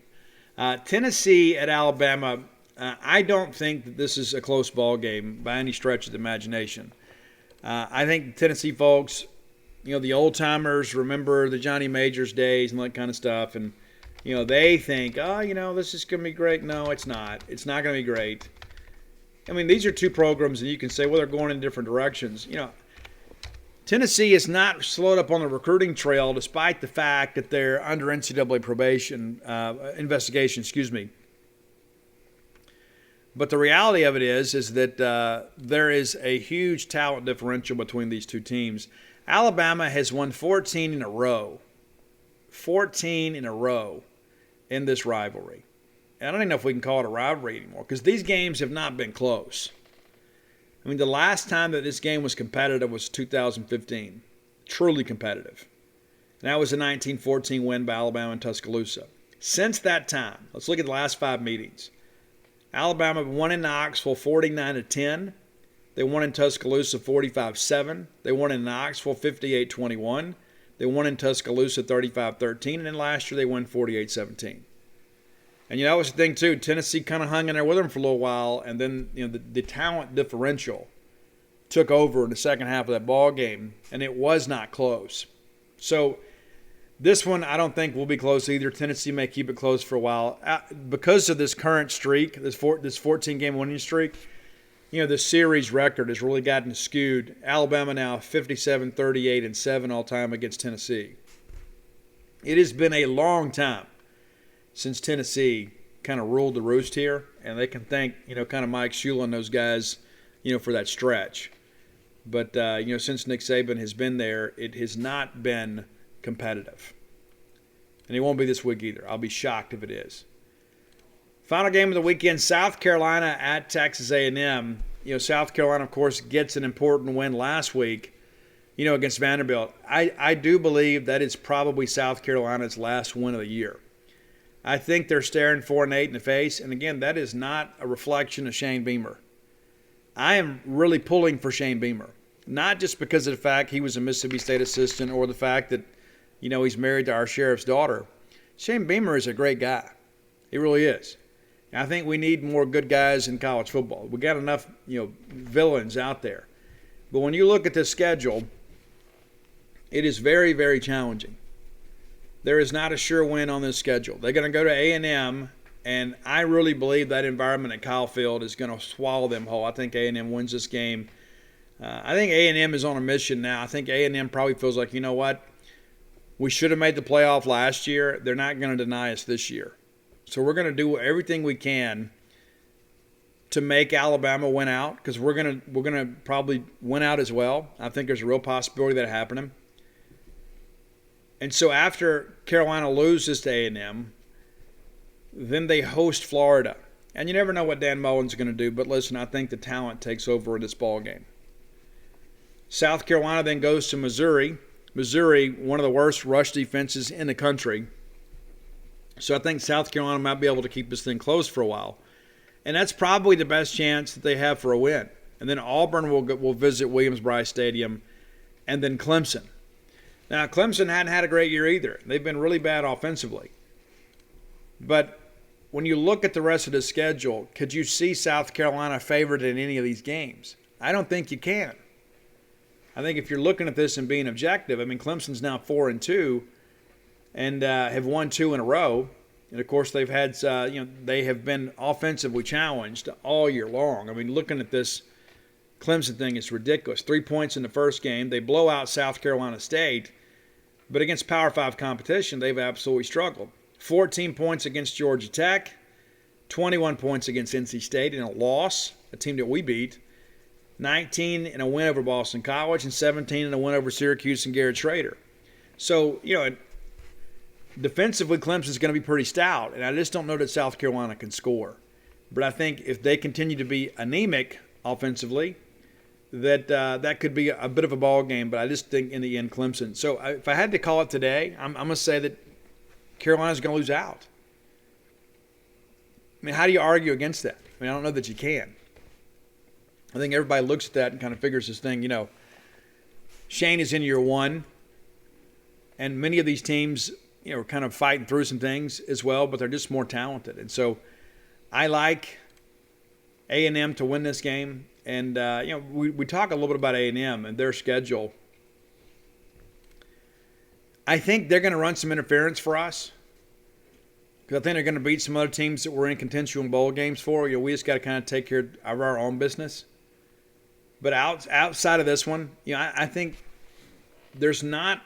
Tennessee at Alabama, I don't think that this is a close ball game by any stretch of the imagination. I think Tennessee folks, the old-timers remember the Johnny Majors days and that kind of stuff. And, they think, this is going to be great. No, it's not. It's not going to be great. I mean, these are two programs, and you can say, well, they're going in different directions. Tennessee is not slowed up on the recruiting trail despite the fact that they're under NCAA probation investigation, But the reality of it is that there is a huge talent differential between these two teams. Alabama has won 14 in a row. 14 in a row in this rivalry. And I don't even know if we can call it a rivalry anymore because these games have not been close. I mean, the last time that this game was competitive was 2015. Truly competitive. And that was a 1914 win by Alabama in Tuscaloosa. Since that time, let's look at the last 5 meetings. Alabama won in Knoxville 49-10. They won in Tuscaloosa 45-7. They won in Knoxville 58-21. They won in Tuscaloosa 35-13. And then last year they won 48-17. And that was the thing too. Tennessee kind of hung in there with them for a little while, and then the talent differential took over in the second half of that ball game, and it was not close. So this one I don't think will be close either. Tennessee may keep it close for a while because of this current streak, this 14-game winning streak. The series record has really gotten skewed. Alabama now 57, 38, and 7 all time against Tennessee. It has been a long time since Tennessee kind of ruled the roost here, and they can thank, kind of Mike Shula and those guys, for that stretch. But, since Nick Saban has been there, it has not been competitive. And it won't be this week either. I'll be shocked if it is. Final game of the weekend, South Carolina at Texas A&M. South Carolina, of course, gets an important win last week, against Vanderbilt. I do believe that is probably South Carolina's last win of the year. I think they're staring 4-8 in the face. And again, that is not a reflection of Shane Beamer. I am really pulling for Shane Beamer. Not just because of the fact he was a Mississippi State assistant or the fact that, he's married to our sheriff's daughter. Shane Beamer is a great guy. He really is. And I think we need more good guys in college football. We got enough, villains out there. But when you look at this schedule, it is very, very challenging. There is not a sure win on this schedule. They're going to go to A&M, and I really believe that environment at Kyle Field is going to swallow them whole. I think A&M wins this game. I think A&M is on a mission now. I think A&M probably feels like, what? We should have made the playoff last year. They're not going to deny us this year. So we're going to do everything we can to make Alabama win out because we're going to probably win out as well. I think there's a real possibility of that happening. And so after Carolina loses to A&M, then they host Florida. And you never know what Dan Mullen's going to do, but listen, I think the talent takes over in this ball game. South Carolina then goes to Missouri. Missouri, one of the worst rush defenses in the country. So I think South Carolina might be able to keep this thing close for a while. And that's probably the best chance that they have for a win. And then Auburn will visit Williams-Brice Stadium, and then Clemson. Now, Clemson hadn't had a great year either. They've been really bad offensively. But when you look at the rest of the schedule, could you see South Carolina favored in any of these games? I don't think you can. I think if you're looking at this and being objective, Clemson's now 4-2 and have won 2 in a row. And, of course, they've had, they have been offensively challenged all year long. Looking at this Clemson thing is ridiculous. 3 points in the first game. They blow out South Carolina State. But against Power 5 competition, they've absolutely struggled. 14 points against Georgia Tech. 21 points against NC State in a loss, a team that we beat. 19 in a win over Boston College. And 17 in a win over Syracuse and Garrett Schrader. So, defensively, Clemson's going to be pretty stout. And I just don't know that South Carolina can score. But I think if they continue to be anemic offensively, that could be a bit of a ball game, but I just think in the end Clemson. So if I had to call it today, I'm going to say that Carolina's going to lose out. How do you argue against that? I don't know that you can. I think everybody looks at that and kind of figures this thing, Shane is in year one, and many of these teams, are kind of fighting through some things as well, but they're just more talented. And so I like A&M to win this game. And, we talk a little bit about A&M and their schedule. I think they're going to run some interference for us because I think they're going to beat some other teams that we're in contention in bowl games for. We just got to kind of take care of our own business. But outside of this one, I think there's not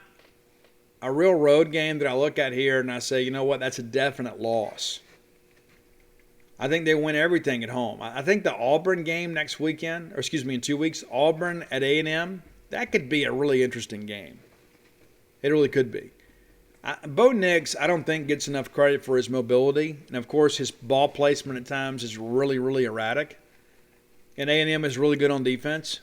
a real road game that I look at here and I say, that's a definite loss. I think they win everything at home. I think the Auburn game next weekend, in 2 weeks, Auburn at A&M, that could be a really interesting game. It really could be. Bo Nix, I don't think gets enough credit for his mobility. And, of course, his ball placement at times is really, really erratic. And A&M is really good on defense.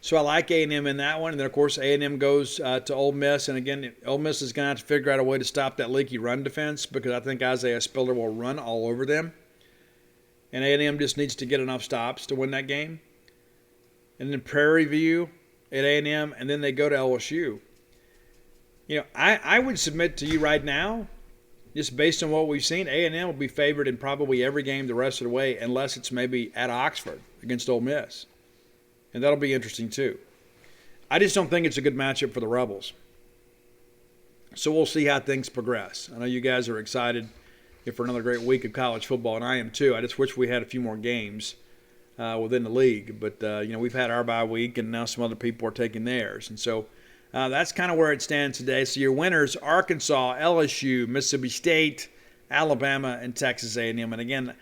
So I like A&M in that one. And then, of course, A&M goes to Ole Miss. And, again, Ole Miss is going to have to figure out a way to stop that leaky run defense because I think Isaiah Spiller will run all over them. And A&M just needs to get enough stops to win that game. And then Prairie View at A&M, and then they go to LSU. I would submit to you right now just based on what we've seen, A&M will be favored in probably every game the rest of the way, unless it's maybe at Oxford against Ole Miss. And that'll be interesting too. I just don't think it's a good matchup for the Rebels. So we'll see how things progress. I know you guys are excited for another great week of college football, and I am too. I just wish we had a few more games within the league. But, we've had our bye week, and now some other people are taking theirs. And so that's kind of where it stands today. So your winners, Arkansas, LSU, Mississippi State, Alabama, and Texas A&M. And again,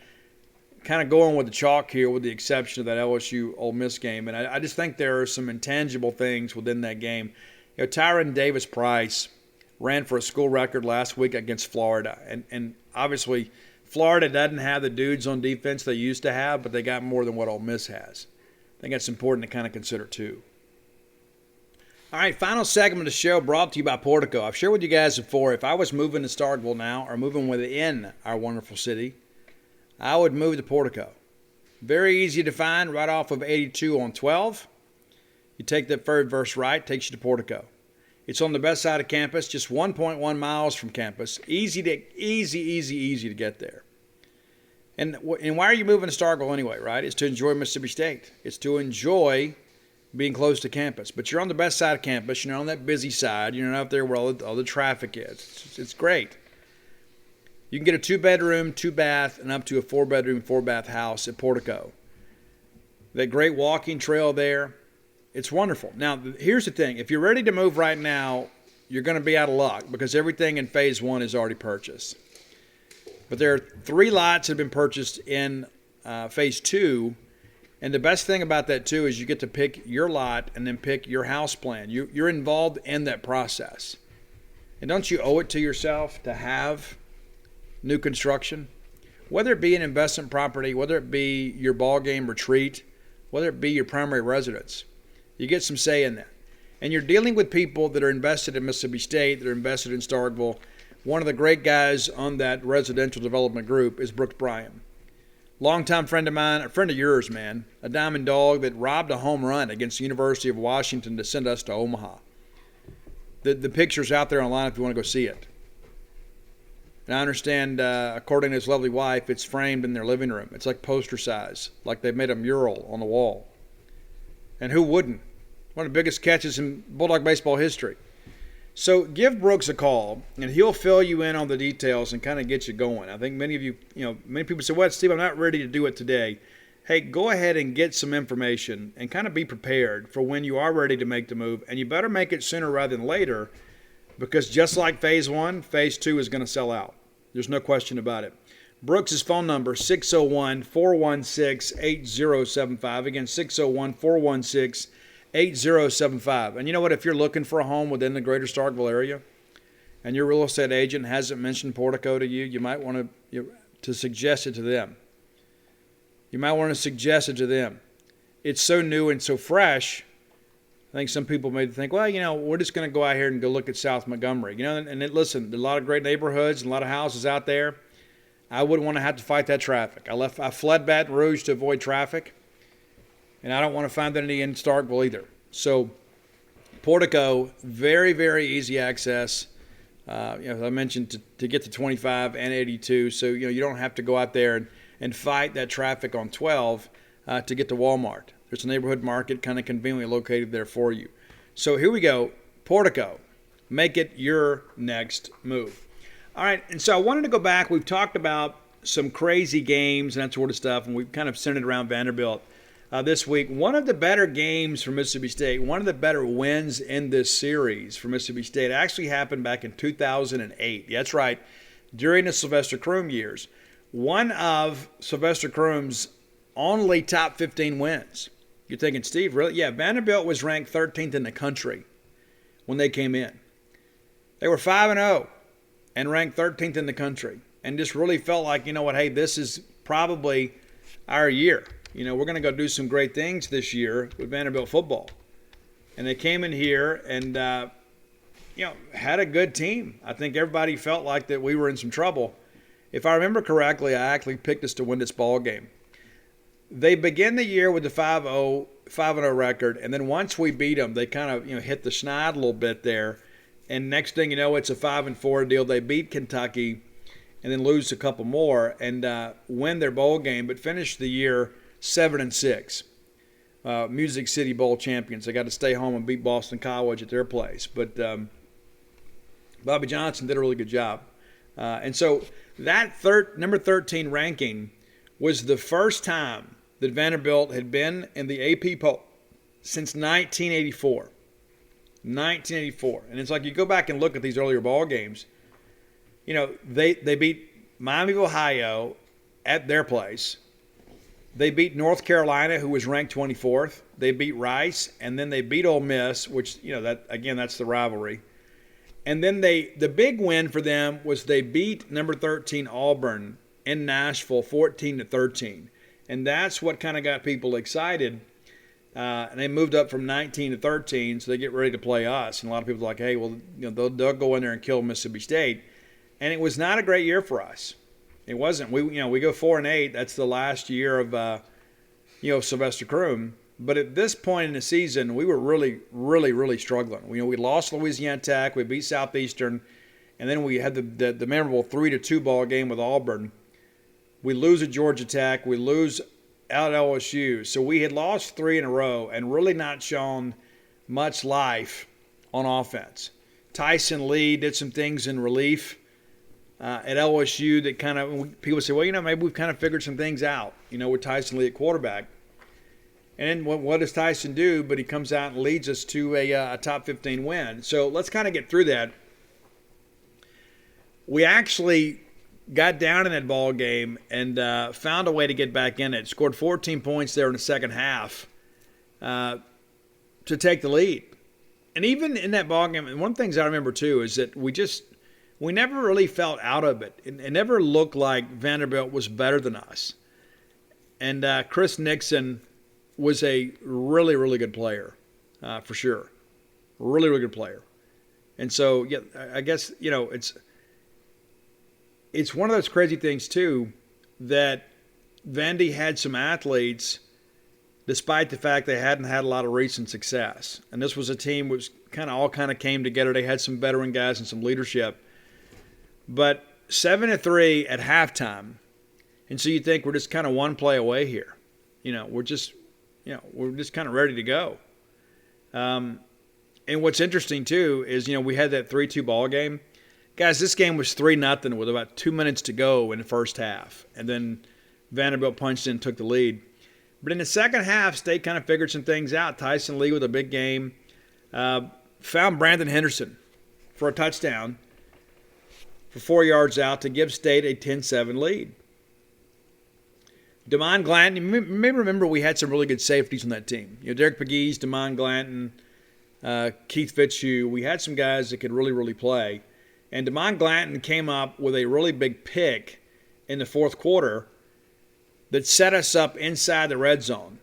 kind of going with the chalk here with the exception of that LSU-Ole Miss game. And I just think there are some intangible things within that game. Tyron Davis-Price ran for a school record last week against Florida. And obviously, Florida doesn't have the dudes on defense they used to have, but they got more than what Ole Miss has. I think that's important to kind of consider too. All right, final segment of the show brought to you by Portico. I've shared with you guys before, if I was moving to Starkville now or moving within our wonderful city, I would move to Portico. Very easy to find right off of 82 on 12. You take that third verse right, takes you to Portico. It's on the best side of campus, just 1.1 miles from campus. Easy to get there. And why are you moving to Starkville anyway, right? It's to enjoy Mississippi State. It's to enjoy being close to campus. But you're on the best side of campus. You're not on that busy side. You're not up there where all the traffic is. It's great. You can get a 2-bedroom, 2-bath, and up to a 4-bedroom, 4-bath house at Portico. That great walking trail there. It's wonderful. Now, here's the thing. If you're ready to move right now, you're going to be out of luck because everything in Phase 1 is already purchased. But there are 3 lots that have been purchased in Phase 2. And the best thing about that, too, is you get to pick your lot and then pick your house plan. You're involved in that process. And don't you owe it to yourself to have new construction? Whether it be an investment property, whether it be your ball game retreat, whether it be your primary residence. You get some say in that. And you're dealing with people that are invested in Mississippi State, that are invested in Starkville. One of the great guys on that residential development group is Brooks Bryan. Longtime friend of mine, a friend of yours, man. A diamond dog that robbed a home run against the University of Washington to send us to Omaha. The picture's out there online if you want to go see it. And I understand, according to his lovely wife, it's framed in their living room. It's like poster size, like they've made a mural on the wall. And who wouldn't? One of the biggest catches in Bulldog baseball history. So give Brooks a call, and he'll fill you in on the details and kind of get you going. I think many of you, many people say, well, Steve, I'm not ready to do it today. Hey, go ahead and get some information and kind of be prepared for when you are ready to make the move. And you better make it sooner rather than later because just like Phase 1, Phase 2 is going to sell out. There's no question about it. Brooks' phone number, 601-416-8075. Again, 601-416-8075. And you know what? If you're looking for a home within the greater Starkville area and your real estate agent hasn't mentioned Portico to you, you might want to suggest it to them. You might want to suggest it to them. It's so new and so fresh. I think some people may think, well, we're just going to go out here and go look at South Montgomery. Listen, there's a lot of great neighborhoods and a lot of houses out there. I wouldn't want to have to fight that traffic. I fled Baton Rouge to avoid traffic, and I don't want to find any in Starkville either. So Portico, very, very easy access. As I mentioned, to get to 25 and 82. So, you don't have to go out there and fight that traffic on 12 to get to Walmart. There's a neighborhood market kind of conveniently located there for you. So here we go. Portico. Make it your next move. All right, and so I wanted to go back. We've talked about some crazy games and that sort of stuff, and we've kind of centered around Vanderbilt this week. One of the better games for Mississippi State, one of the better wins in this series for Mississippi State actually happened back in 2008. That's right, during the Sylvester Croom years. One of Sylvester Croom's only top 15 wins. You're thinking, Steve, really? Yeah, Vanderbilt was ranked 13th in the country when they came in. They were 5-0. And ranked 13th in the country, and just really felt like, hey, this is probably our year. We're going to go do some great things this year with Vanderbilt football. And they came in here and, had a good team. I think everybody felt like that we were in some trouble. If I remember correctly, I actually picked us to win this ball game. They began the year with the 5-0 record, and then once we beat them, they kind of, hit the schneid a little bit there. And next thing you know, it's a 5-4 deal. They beat Kentucky. and then lose a couple more and win their bowl game, but finish the year 7-6. Music City Bowl champions. They got to stay home and beat Boston College at their place. But Bobby Johnson did a really good job. And so that number 13 ranking was the first time that Vanderbilt had been in the AP poll since 1984. 1984. And it's like you go back and look at these earlier ball games. You know, they beat Miami of Ohio at their place. They beat North Carolina, who was ranked 24th. They beat Rice, and then they beat Ole Miss, which, you know, that again, that's the rivalry. And then the big win for them was they beat number 13 Auburn in Nashville 14-13. And that's what kind of got people excited. And they moved up from 19-13, so they get ready to play us. And a lot of people are like, hey, well, you know, they'll go in there and kill Mississippi State. And it was not a great year for us. It wasn't. We go 4-8. That's the last year of Sylvester Croom. But at this point in the season, we were really, really, really struggling. We lost Louisiana Tech. We beat Southeastern, and then we had the memorable 3-2 ball game with Auburn. We lose at Georgia Tech. We lose out at LSU. So we had lost 3 in a row and really not shown much life on offense. Tyson Lee did some things in relief at LSU that kind of, people say, well, maybe we've kind of figured some things out, with Tyson Lee at quarterback. And then what does Tyson do? But he comes out and leads us to a top 15 win. So let's kind of get through that. We actually got down in that ball game and found a way to get back in it. Scored 14 points there in the second half to take the lead. And even in that ball game, and one of the things I remember too is that we never really felt out of it. It never looked like Vanderbilt was better than us. And Chris Nixon was a really, really good player, for sure. Really, really good player. And so, yeah, I guess, it's one of those crazy things, too, that Vandy had some athletes despite the fact they hadn't had a lot of recent success. And this was a team which all came together. They had some veteran guys and some leadership. But 7-3 at halftime. And so you think we're just kind of one play away here. We're just kind of ready to go. And what's interesting, too, is, we had that 3-2 ball game. Guys, this game was 3-0 with about 2 minutes to go in the first half. And then Vanderbilt punched in and took the lead. But in the second half, State kind of figured some things out. Tyson Lee with a big game. Found Brandon Henderson for a touchdown for 4 yards out to give State a 10-7 lead. Damon Glanton, you may remember we had some really good safeties on that team. Derek Pegues, Damon Glanton, Keith Fitzhugh. We had some guys that could really, really play. And Damon Glanton came up with a really big pick in the fourth quarter that set us up inside the red zone.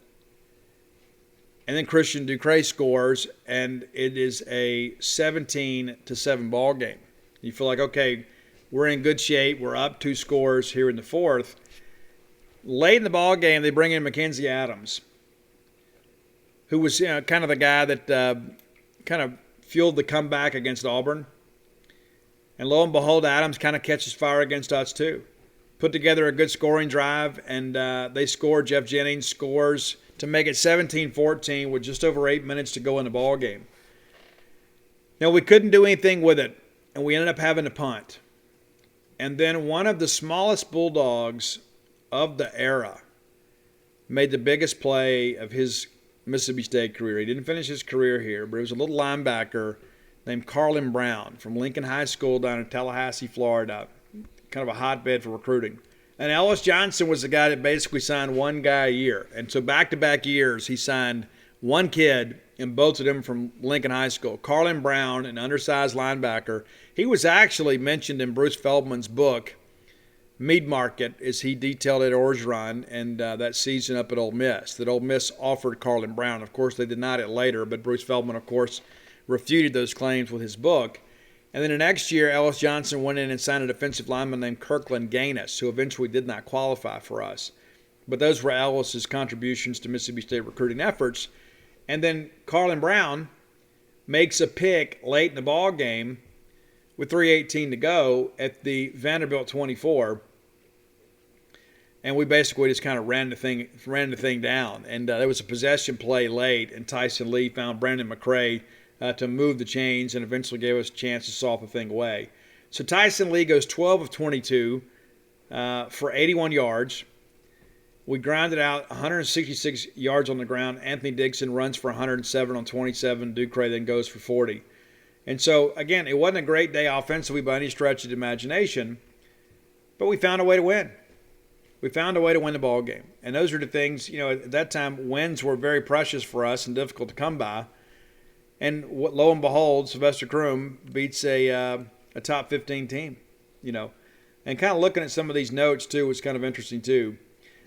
And then Christian Ducre scores, and it is a 17-7 ball game. You feel like, okay, we're in good shape. We're up 2 scores here in the fourth. Late in the ball game, they bring in Mackenzie Adams, who was kind of the guy that kind of fueled the comeback against Auburn. And lo and behold, Adams kind of catches fire against us too. Put together a good scoring drive, and they scored. Jeff Jennings scores to make it 17-14 with just over 8 minutes to go in the ball game. Now, we couldn't do anything with it, and we ended up having to punt. And then one of the smallest Bulldogs of the era made the biggest play of his Mississippi State career. He didn't finish his career here, but he was a little linebacker named Carlin Brown from Lincoln High School down in Tallahassee, Florida, kind of a hotbed for recruiting. And Ellis Johnson was the guy that basically signed one guy a year. And so back-to-back years, he signed one kid, and both of them from Lincoln High School. Carlin Brown, an undersized linebacker. He was actually mentioned in Bruce Feldman's book, Mead Market, as he detailed at Orgeron and that season up at Ole Miss, that Ole Miss offered Carlin Brown. Of course, they denied it later, but Bruce Feldman, of course, refuted those claims with his book. And then the next year, Ellis Johnson went in and signed a defensive lineman named Kirkland Gaines, who eventually did not qualify for us. But those were Ellis's contributions to Mississippi State recruiting efforts. And then Carlin Brown makes a pick late in the ball game with 3:18 to go at the Vanderbilt 24. And we basically just kind of ran the thing down. And there was a possession play late, and Tyson Lee found Brandon McCray to move the chains and eventually gave us a chance to soft the thing away. So Tyson Lee goes 12 of 22 for 81 yards. We grounded out 166 yards on the ground. Anthony Dixon runs for 107 on 27. Ducre then goes for 40. And so, again, it wasn't a great day offensively by any stretch of the imagination, but we found a way to win. We found a way to win the ball game. And those are the things, at that time, wins were very precious for us and difficult to come by. And lo and behold, Sylvester Croom beats a top 15 team, And kind of looking at some of these notes, too, was kind of interesting, too.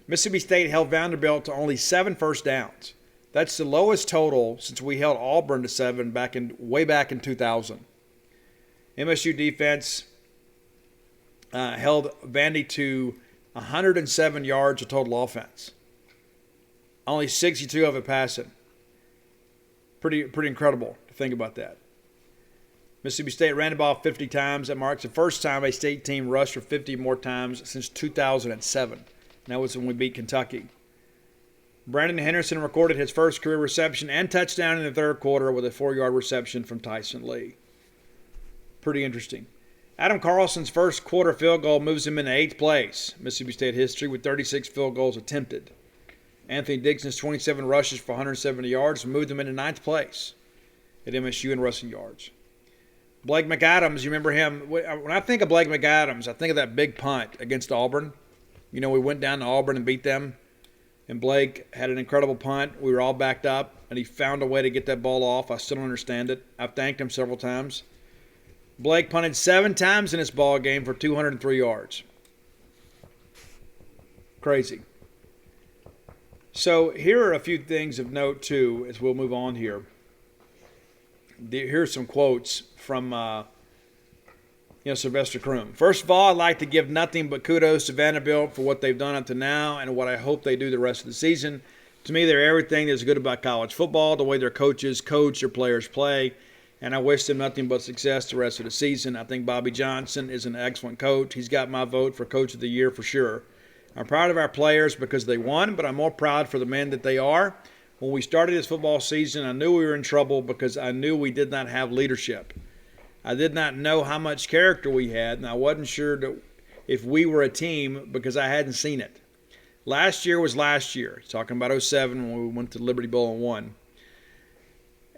Mississippi State held Vanderbilt to only 7 first downs. That's the lowest total since we held Auburn to 7 way back in 2000. MSU defense held Vandy to 107 yards of total offense. Only 62 of it passing. Pretty incredible to think about that. Mississippi State ran the ball 50 times. That marks the first time a state team rushed for 50 more times since 2007. And that was when we beat Kentucky. Brandon Henderson recorded his first career reception and touchdown in the third quarter with a 4-yard reception from Tyson Lee. Pretty interesting. Adam Carlson's first quarter field goal moves him into 8th place, Mississippi State history, with 36 field goals attempted. Anthony Dixon's 27 rushes for 170 yards moved him into 9th place at MSU in rushing yards. Blake Mcadams, you remember him? When I think of Blake Mcadams, I think of that big punt against Auburn. We went down to Auburn and beat them. And Blake had an incredible punt. We were all backed up, and he found a way to get that ball off. I still don't understand it. I've thanked him several times. Blake punted 7 times in this ball game for 203 yards. Crazy. So here are a few things of note, too, as we'll move on here. Here's some quotes from Sylvester Croom. First of all, I'd like to give nothing but kudos to Vanderbilt for what they've done up to now and what I hope they do the rest of the season. To me, they're everything that's good about college football, the way their coaches coach, their players play, and I wish them nothing but success the rest of the season. I think Bobby Johnson is an excellent coach. He's got my vote for Coach of the Year for sure. I'm proud of our players because they won, but I'm more proud for the men that they are. When we started this football season, I knew we were in trouble because I knew we did not have leadership. I did not know how much character we had, and I wasn't sure if we were a team because I hadn't seen it. Last year was last year. Talking about 2007 when we went to Liberty Bowl and won.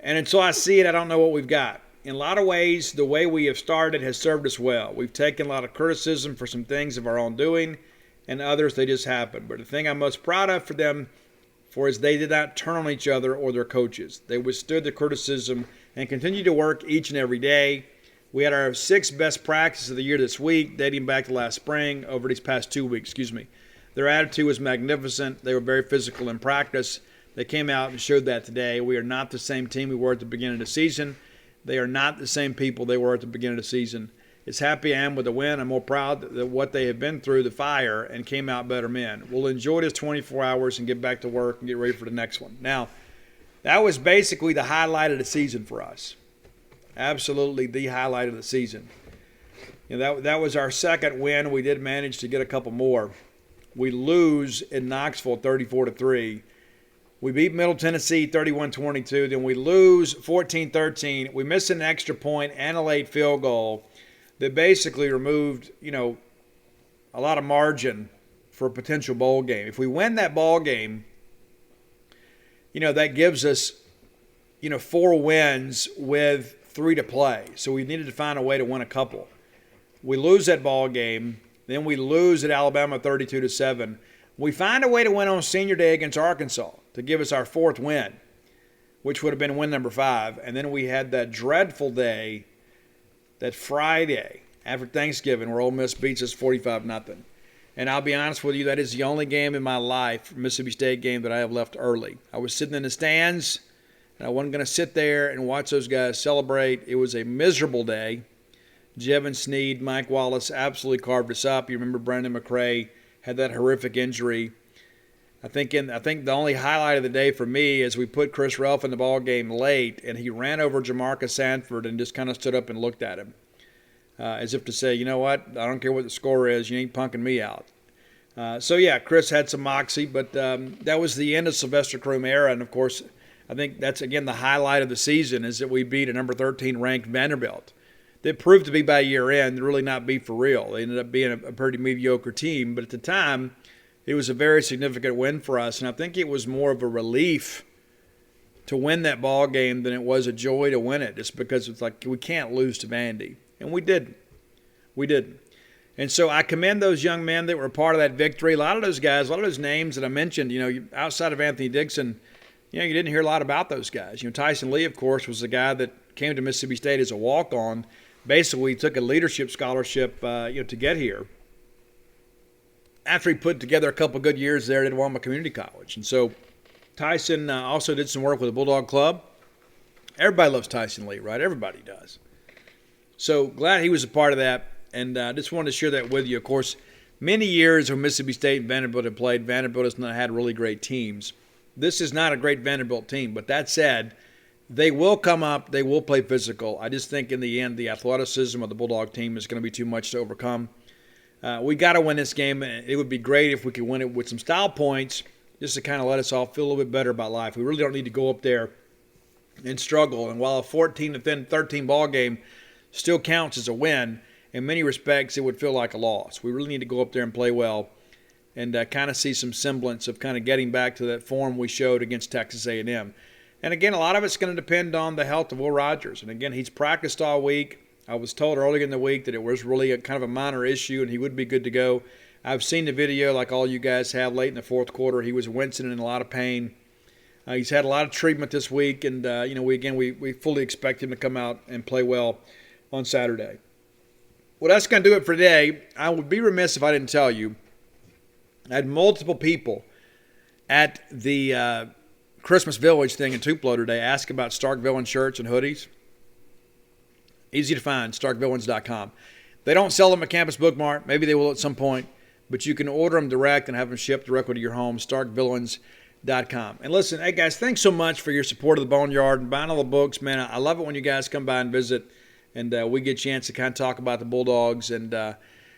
And until I see it, I don't know what we've got. In a lot of ways, the way we have started has served us well. We've taken a lot of criticism for some things of our own doing, and others, they just happened. But the thing I'm most proud of for them is they did not turn on each other or their coaches. They withstood the criticism and continued to work each and every day. We had our 6th best practice of the year this week, dating back to last spring, over these past 2 weeks, Their attitude was magnificent. They were very physical in practice. They came out and showed that today. We are not the same team we were at the beginning of the season. They are not the same people they were at the beginning of the season. As happy I am with the win, I'm more proud that what they have been through the fire and came out better men. We'll enjoy this 24 hours and get back to work and get ready for the next one. Now, that was basically the highlight of the season for us. Absolutely the highlight of the season. That was our second win. We did manage to get a couple more. We lose in Knoxville 34-3. We beat Middle Tennessee 31-22. Then we lose 14-13. We miss an extra point and a late field goal that basically removed, a lot of margin for a potential bowl game. If we win that ball game, that gives us, 4 wins with 3 to play. So we needed to find a way to win a couple. We lose that ball game. Then we lose at Alabama 32-7. We find a way to win on Senior Day against Arkansas to give us our 4th win, which would have been win number 5. And then we had that dreadful day, that Friday after Thanksgiving, where Ole Miss beats us 45-0. And I'll be honest with you, that is the only game in my life, Mississippi State game, that I have left early. I was sitting in the stands, and I wasn't going to sit there and watch those guys celebrate. It was a miserable day. Jevin Sneed, Mike Wallace absolutely carved us up. You remember Brandon McCray had that horrific injury. I think the only highlight of the day for me is we put Chris Relf in the ball game late, and he ran over Jamarcus Sanford and just kind of stood up and looked at him. as if to say, you know what, I don't care what the score is, you ain't punking me out. Chris had some moxie, but that was the end of Sylvester Croom era. And, of course, I think that's, again, the highlight of the season is that we beat a number 13 ranked Vanderbilt. That proved to be by year end, really not be for real. They ended up being a pretty mediocre team. But at the time, it was a very significant win for us. And I think it was more of a relief to win that ball game than it was a joy to win it. Just because it's like we can't lose to Vandy. And we didn't. We didn't. And so I commend those young men that were a part of that victory. A lot of those guys, a lot of those names that I mentioned, outside of Anthony Dixon, you didn't hear a lot about those guys. Tyson Lee, of course, was the guy that came to Mississippi State as a walk-on. Basically, he took a leadership scholarship, to get here. After he put together a couple good years there at Walmart Community College. And so Tyson also did some work with the Bulldog Club. Everybody loves Tyson Lee, right? Everybody does. So glad he was a part of that. And I just wanted to share that with you. Of course, many years when Mississippi State and Vanderbilt have played, Vanderbilt has not had really great teams. This is not a great Vanderbilt team. But that said, they will come up. They will play physical. I just think in the end, the athleticism of the Bulldog team is going to be too much to overcome. We got to win this game. It would be great if we could win it with some style points just to kind of let us all feel a little bit better about life. We really don't need to go up there and struggle. And while a 14-13 ball game still counts as a win, in many respects it would feel like a loss. We really need to go up there and play well and kind of see some semblance of kind of getting back to that form we showed against Texas A&M. And again, a lot of it's going to depend on the health of Will Rogers. And again, he's practiced all week. I was told earlier in the week that it was really kind of a minor issue and he would be good to go. I've seen the video like all you guys have late in the fourth quarter. He was wincing and in a lot of pain. He's had a lot of treatment this week, and we fully expect him to come out and play well on Saturday. Well, that's going to do it for today. I would be remiss if I didn't tell you. I had multiple people at the Christmas Village thing in Tupelo today ask about Stark Villain shirts and hoodies. Easy to find, starkvillains.com. They don't sell them at Campus Bookmart. Maybe they will at some point. But you can order them direct and have them shipped directly to your home, starkvillains.com. And listen, hey, guys, thanks so much for your support of the Boneyard and buying all the books. Man, I love it when you guys come by and visit, and we get a chance to kind of talk about the Bulldogs. And,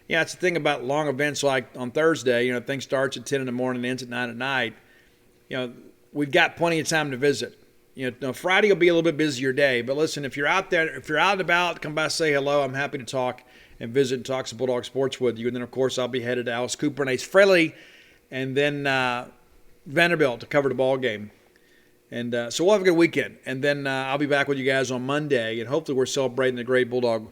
it's the thing about long events like on Thursday. Things starts at 10 in the morning and ends at 9 at night. We've got plenty of time to visit. Friday will be a little bit busier day. But listen, if you're out there, if you're out and about, come by, say hello. I'm happy to talk and visit and talk some Bulldog sports with you. And then, of course, I'll be headed to Alice Cooper and Ace Frehley and then Vanderbilt to cover the ball game. And so we'll have a good weekend. And then I'll be back with you guys on Monday, and hopefully we're celebrating the great Bulldog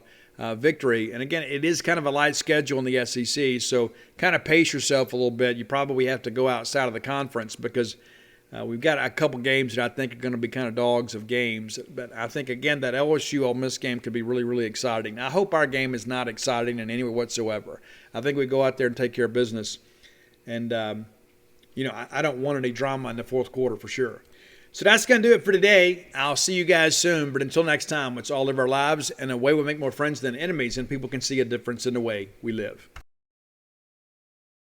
victory. And, again, it is kind of a light schedule in the SEC, so kind of pace yourself a little bit. You probably have to go outside of the conference because we've got a couple games that I think are going to be kind of dogs of games. But I think, again, that LSU Ole Miss game could be really, really exciting. I hope our game is not exciting in any way whatsoever. I think we go out there and take care of business. And, I don't want any drama in the fourth quarter for sure. So that's going to do it for today. I'll see you guys soon. But until next time, let's all live our lives in a way we make more friends than enemies, and people can see a difference in the way we live.